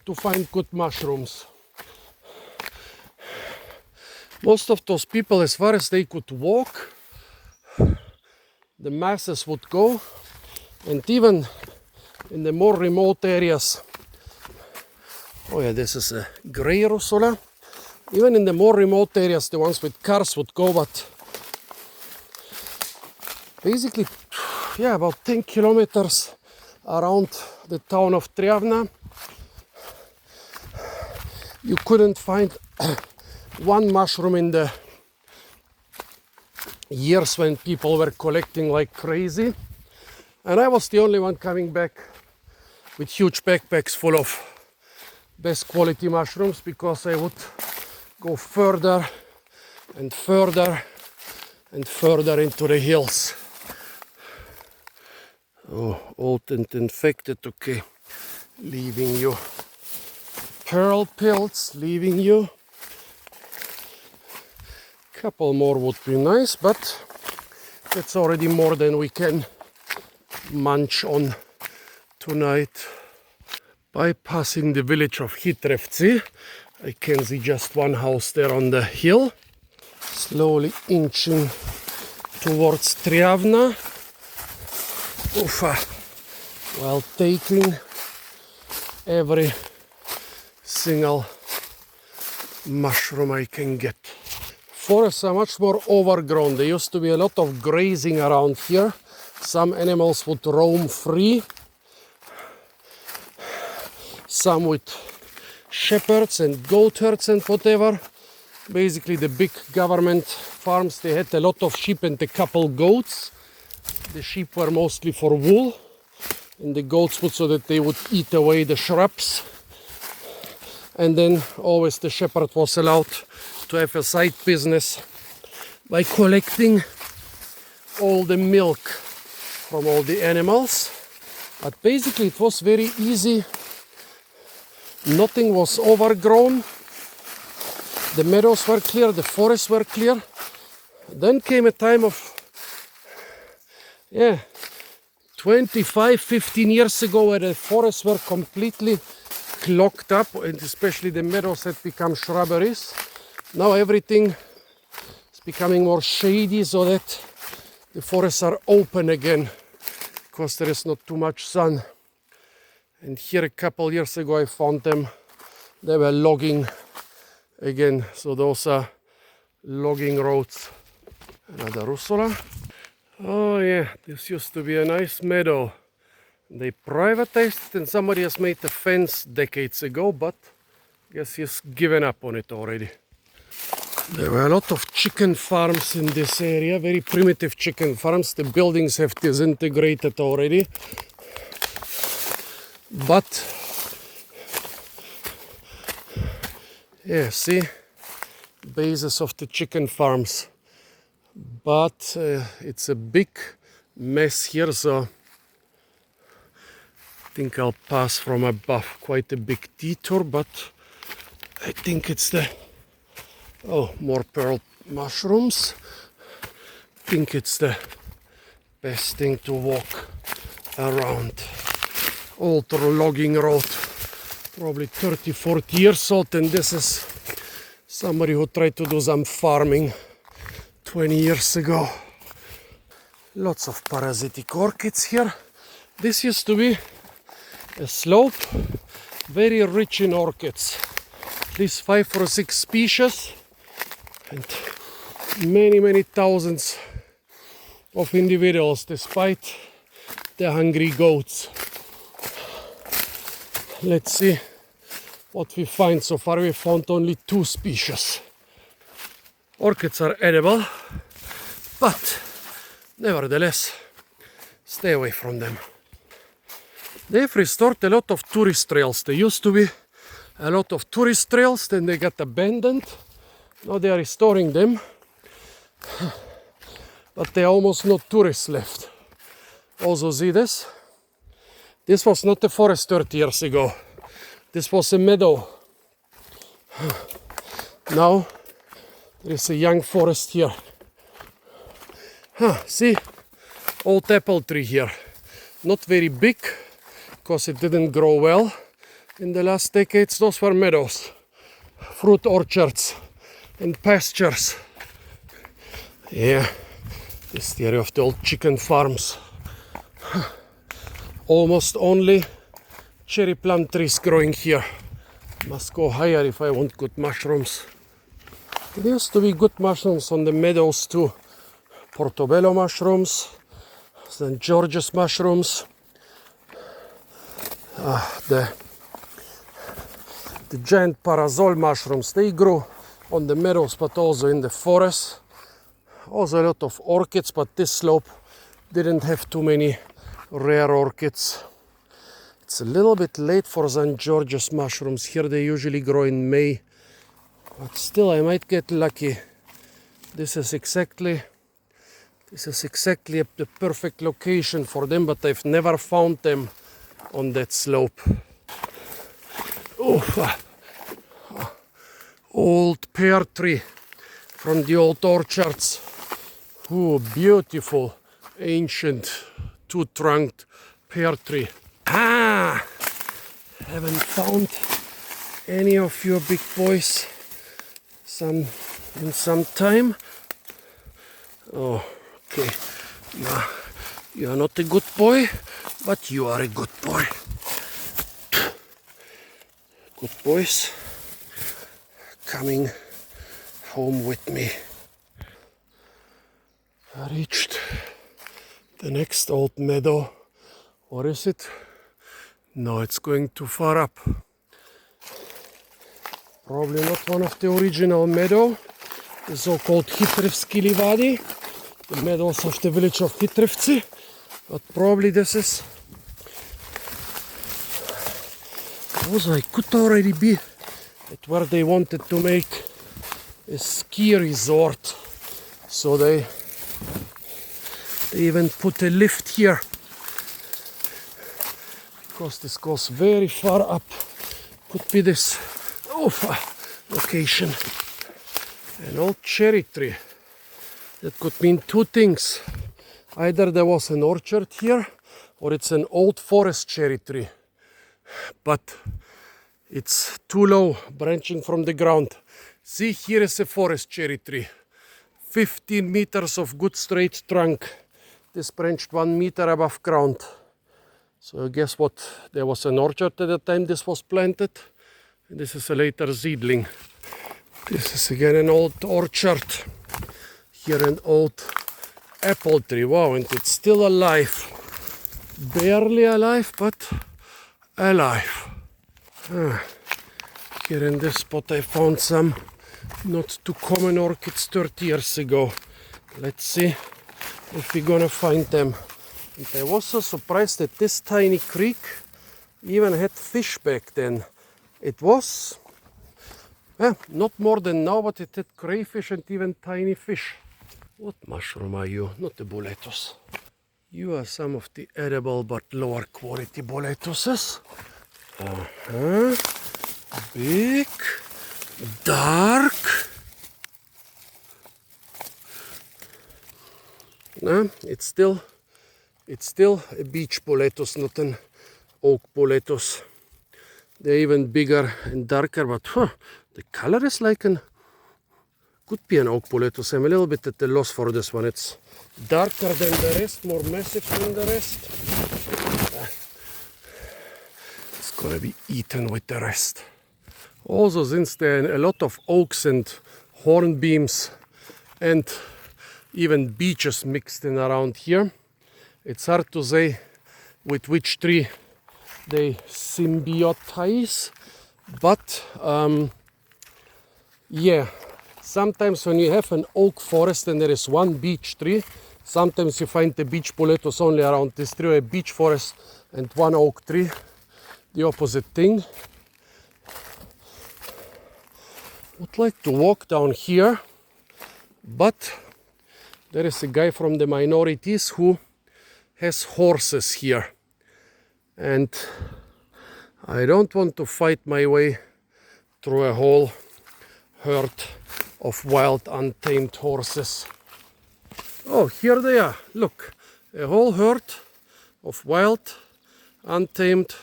to find good mushrooms. Most of those people, as far as they could walk, the masses would go, and even in the more remote areas, oh yeah, this is a grey russula. Even in the more remote areas, the ones with cars would go, but basically, yeah, about 10 kilometers around the town of Triavna, you couldn't find one mushroom in the years when people were collecting like crazy. And I was the only one coming back with huge backpacks full of best quality mushrooms, because I would go further and further and further into the hills. Oh, old and infected, okay. Leaving you. Pearl pills, leaving you. Couple more would be nice, but that's already more than we can munch on tonight. Bypassing the village of Hitrevci, I can see just one house there on the hill. Slowly inching towards Triavna. Ufa, while taking every single mushroom I can get. Forests are much more overgrown. There used to be a lot of grazing around here. Some animals would roam free. Some with shepherds and goat herds and whatever. Basically the big government farms, they had a lot of sheep and a couple goats. The sheep were mostly for wool, and the goats would so that they would eat away the shrubs. And then always the shepherd was allowed to have a side business by collecting all the milk from all the animals. But basically it was very easy. Nothing was overgrown. The meadows were clear, the forests were clear. Then came a time of 25, 15 years ago, where the forests were completely clogged up, and especially the meadows had become shrubberies. Now everything is becoming more shady, so that the forests are open again, because there is not too much sun. And here a couple years ago I found them, they were logging again, so those are logging roads. Another russula. Oh yeah, this used to be a nice meadow. They privatized it, and somebody has made a fence decades ago, but I guess he's given up on it already. There were a lot of chicken farms in this area, very primitive chicken farms. The buildings have disintegrated already. But yeah, see, bases of the chicken farms. But it's a big mess here, so I think I'll pass from above. Quite a big detour, but I think it's the... Oh, more pearl mushrooms. I think it's the best thing to walk around. old logging road, probably 30, 40 years old, and this is somebody who tried to do some farming 20 years ago. Lots of parasitic orchids here. This used to be a slope very rich in orchids, at least 5 or 6 species and many thousands of individuals, despite the hungry goats. Let's see what we find. So far we found only 2 species. Orchids are edible, but nevertheless, stay away from them. They've restored a lot of tourist trails. There used to be a lot of tourist trails, then they got abandoned. Now they are restoring them, but there are almost no tourists left. Also see this? This was not a forest 30 years ago. This was a meadow. Now there is a young forest here. See? Old apple tree here. Not very big, because it didn't grow well in the last decades. Those were meadows, fruit orchards and pastures. Yeah, this theory of the old chicken farms. Almost only cherry plum trees growing here. Must go higher if I want good mushrooms. There used to be good mushrooms on the meadows too. Portobello mushrooms, St. George's mushrooms. The giant parasol mushrooms, they grew on the meadows but also in the forest. Also a lot of orchids, but this slope didn't have too many rare orchids. It's a little bit late for St. George's mushrooms. Here they usually grow in May, but still I might get lucky. This is exactly the perfect location for them, but I've never found them on that slope. Old pear tree from the old orchards. Beautiful, ancient, two-trunked pear tree. Haven't found any of your big boys in some time. Oh, okay. You are not a good boy, but you are a good boy. Good boys coming home with me. I reached the next old meadow. What is it? No, it's going too far up. Probably not one of the original meadow, the so-called Hitrevski livadi, the meadows of the village of Hitrevci, but probably this is. Also, I could already be at where they wanted to make a ski resort, so they even put a lift here, because this goes very far up. Could be this location. An old cherry tree. That could mean 2 things. Either there was an orchard here, or it's an old forest cherry tree. But it's too low, branching from the ground. See, here is a forest cherry tree. 15 meters of good straight trunk. This branched 1 meter above ground. So guess what? There was an orchard at the time this was planted. And this is a later seedling. This is again an old orchard. Here an old apple tree. Wow, and it's still alive. Barely alive, but alive. Here in this spot I found some not too common orchids 30 years ago. Let's see if we're gonna find them. And I was so surprised that this tiny creek even had fish back then. It was not more than now, but it had crayfish and even tiny fish. What mushroom are you? Not the Boletus. You are some of the edible but lower quality Boletuses. Big, dark. No, it's still a beech Boletus, not an oak boletus. They're even bigger and darker, but the color is like could be an oak boletus. I'm a little bit at a loss for this one. It's darker than the rest, more massive than the rest. It's gonna be eaten with the rest. Also, since there are a lot of oaks and hornbeams and even beeches mixed in around here, it's hard to say with which tree they symbiotize, but yeah, sometimes when you have an oak forest and there is one beech tree, sometimes you find the beech boletus only around this tree, a beech forest and one oak tree, the opposite thing. Would like to walk down here, but there is a guy from the minorities who has horses here, and I don't want to fight my way through a whole herd of wild untamed horses. Oh, here they are. Look, a whole herd of wild untamed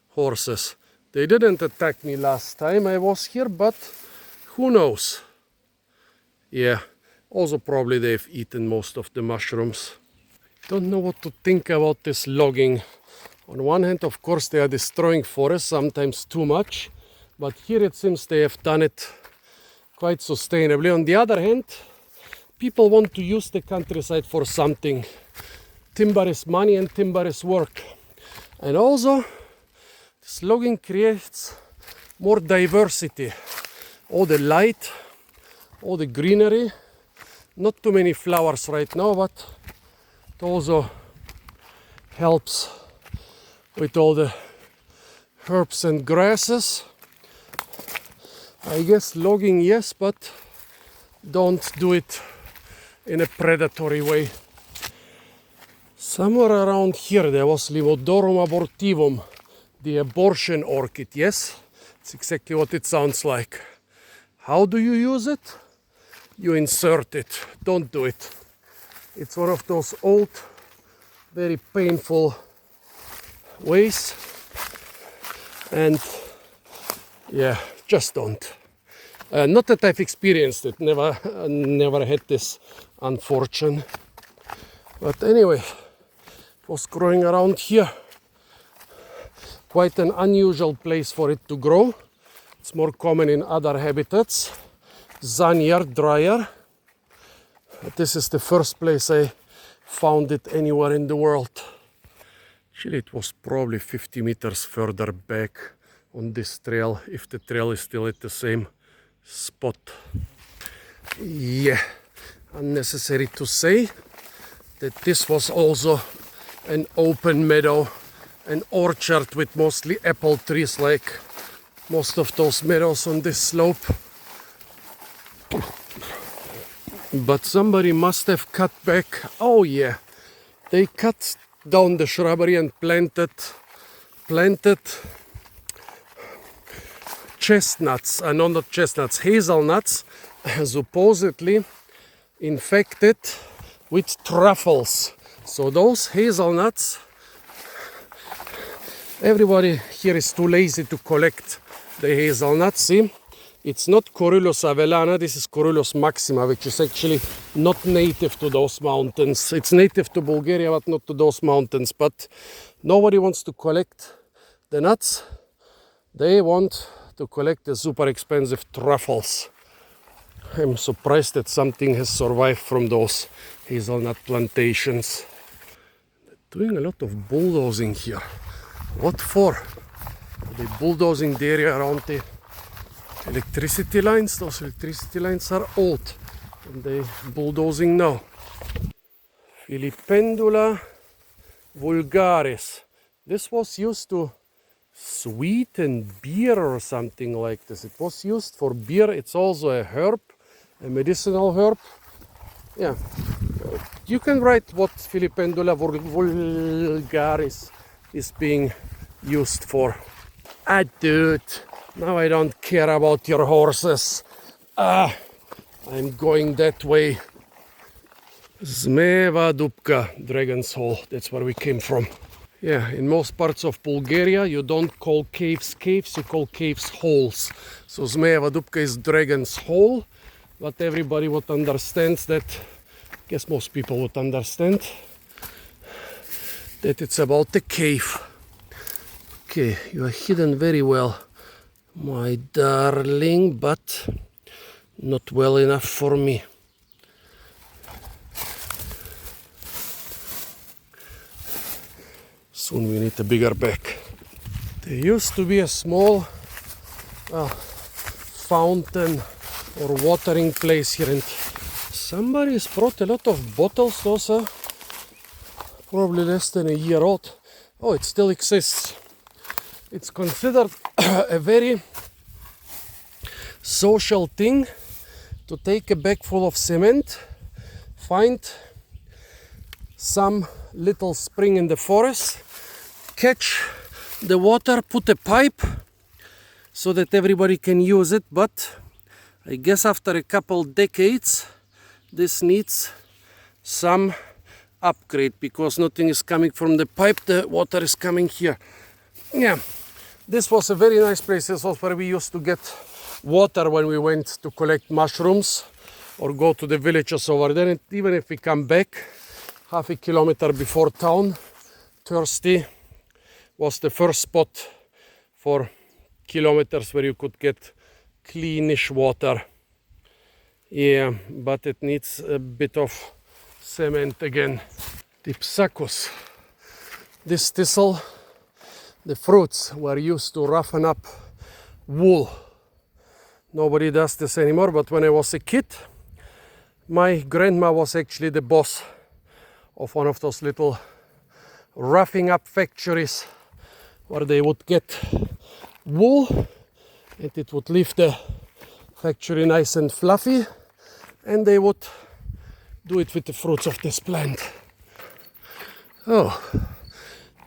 horses. They didn't attack me last time I was here, but who knows? Yeah, also probably they've eaten most of the mushrooms. Don't know what to think about this logging. On one hand, of course, they are destroying forests, sometimes too much, but here it seems they have done it quite sustainably. On the other hand, people want to use the countryside for something. Timber is money and timber is work. And also, this logging creates more diversity. All the light, all the greenery. Not too many flowers right now, but it also helps with all the herbs and grasses. I guess logging, yes, but don't do it in a predatory way. Somewhere around here there was Livodorum abortivum, the abortion orchid. Yes, it's exactly what it sounds like. How do you use it? You insert it. Don't do it. It's one of those old, very painful ways, and yeah, just don't. Not that I've experienced it, never had this unfortune, but anyway, it was growing around here. Quite an unusual place for it to grow. It's more common in other habitats, sunnier, drier. This is the first place I found it anywhere in the world. Actually, it was probably 50 meters further back on this trail, if the trail is still at the same spot. Yeah, unnecessary to say that this was also an open meadow, an orchard with mostly apple trees, like most of those meadows on this slope. But somebody must have cut back. Oh yeah, they cut down the shrubbery and planted chestnuts, no, not chestnuts, hazelnuts, supposedly infected with truffles. So those hazelnuts, everybody here is too lazy to collect the hazelnuts. See, it's not Corylus avellana, this is Corylus maxima, which is actually not native to those mountains. It's native to Bulgaria, but not to those mountains. But nobody wants to collect the nuts. They want to collect the super expensive truffles. I'm surprised that something has survived from those hazelnut plantations. They're doing a lot of bulldozing here. What for? They're bulldozing the area around the electricity lines. Those electricity lines are old and they're bulldozing now. Filipendula vulgaris. This was used to sweeten beer or something like this. It was used for beer. It's also a herb, a medicinal herb. Yeah, you can write what Filipendula vulgaris is being used for. Dude, now I don't care about your horses. I'm going that way. Zmeva Dubka, Dragon's Hole, that's where we came from. Yeah, in most parts of Bulgaria you don't call caves caves, you call caves holes. So Zmejeva Dupka is dragon's hole, but everybody would understand that, I guess most people would understand, that it's about the cave. Okay, you are hidden very well, my darling, but not well enough for me. Soon we need a bigger bag. There used to be a small fountain or watering place here, and somebody's brought a lot of bottles. Those are probably less than a year old. Oh, it still exists. It's considered a very social thing to take a bag full of cement, find some little spring in the forest, catch the water, put a pipe so that everybody can use it, but I guess after a couple decades this needs some upgrade because nothing is coming from the pipe, the water is coming here. Yeah, this was a very nice place. This was where we used to get water when we went to collect mushrooms or go to the villages over there, and even if we come back half a kilometer before town, thirsty, was the first spot for kilometers where you could get cleanish water. Yeah, but it needs a bit of cement again. Dipsacus. This thistle, the fruits were used to roughen up wool. Nobody does this anymore, but when I was a kid, my grandma was actually the boss of one of those little roughing up factories where they would get wool and it would leave the factory nice and fluffy, and they would do it with the fruits of this plant. Oh,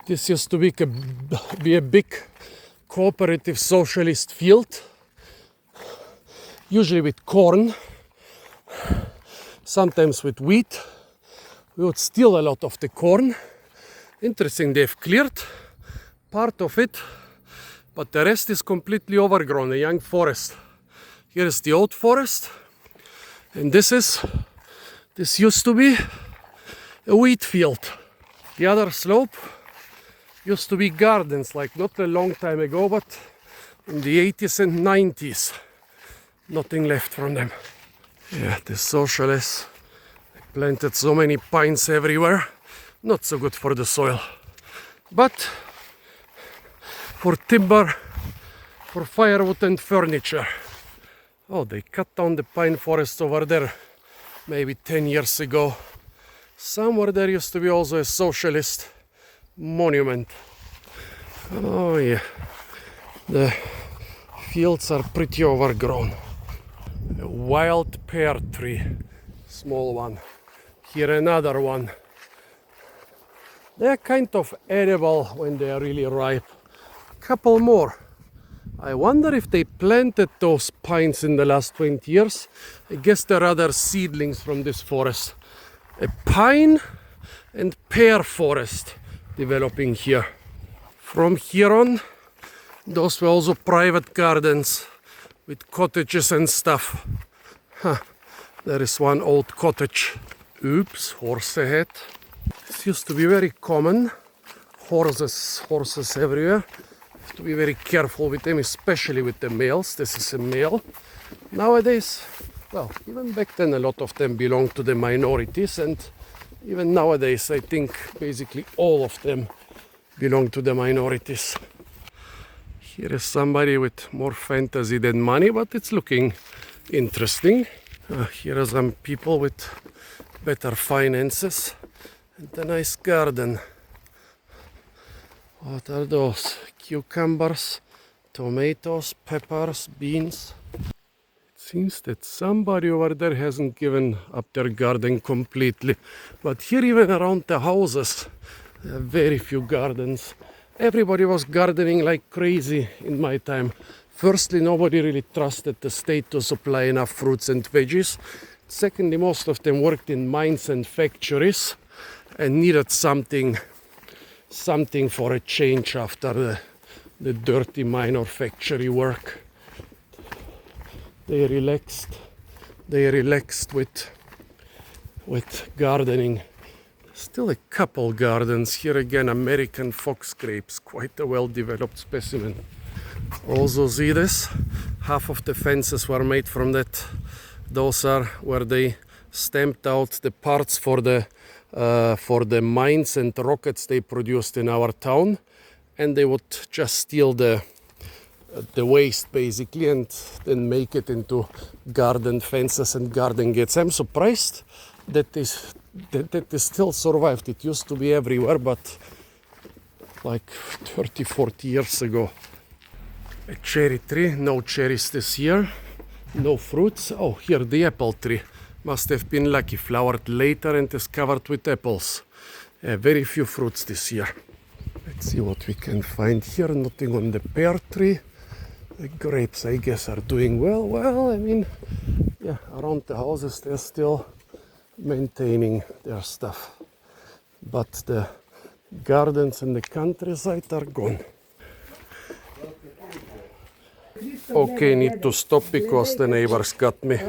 this used to be a big cooperative socialist field, usually with corn, sometimes with wheat. We would steal a lot of the corn. Interesting, they've cleared part of it, but the rest is completely overgrown, a young forest. Here is the old forest, and this used to be a wheat field. The other slope used to be gardens, like not a long time ago, but in the 80s and 90s. Nothing left from them. Yeah, the socialists planted so many pines everywhere. Not so good for the soil. But for timber, for firewood and furniture. Oh, they cut down the pine forest over there maybe 10 years ago. Somewhere there used to be also a socialist monument. Oh yeah, the fields are pretty overgrown. A wild pear tree, small one. Here another one. They are kind of edible when they are really ripe. Couple more. I wonder if they planted those pines in the last 20 years. I guess they're other seedlings from this forest. A pine and pear forest developing here. From here on, those were also private gardens with cottages and stuff. There is one old cottage. Oops, horse ahead. This used to be very common. Horses everywhere. Have to be very careful with them, especially with the males. This is a male. Nowadays, well, even back then a lot of them belonged to the minorities, and even nowadays I think basically all of them belong to the minorities. Here is somebody with more fantasy than money, but it's looking interesting. Here are some people with better finances and a nice garden. What are those? Cucumbers, tomatoes, peppers, beans. It seems that somebody over there hasn't given up their garden completely. But here, even around the houses, there are very few gardens. Everybody was gardening like crazy in my time. Firstly, nobody really trusted the state to supply enough fruits and veggies. Secondly, most of them worked in mines and factories and needed something something for a change after the dirty minor factory work. They relaxed with gardening. Still a couple gardens. Here again, American fox grapes, quite a well-developed specimen. Also see this? Half of the fences were made from that. Those are where they stamped out the parts for the mines and rockets they produced in our town, and they would just steal the waste basically and then make it into garden fences and garden gates. I'm surprised that this still survived. It used to be everywhere, but like 30-40 years ago. A cherry tree, no cherries this year, no fruits. Oh, here the apple tree must have been lucky, flowered later and is covered with apples. Very few fruits this year. Let's see what we can find here. Nothing on the pear tree. The grapes, I guess, are doing well. Well, I mean, yeah, around the houses they're still maintaining their stuff, but the gardens in the countryside are gone. Okay, need to stop because the neighbors got me.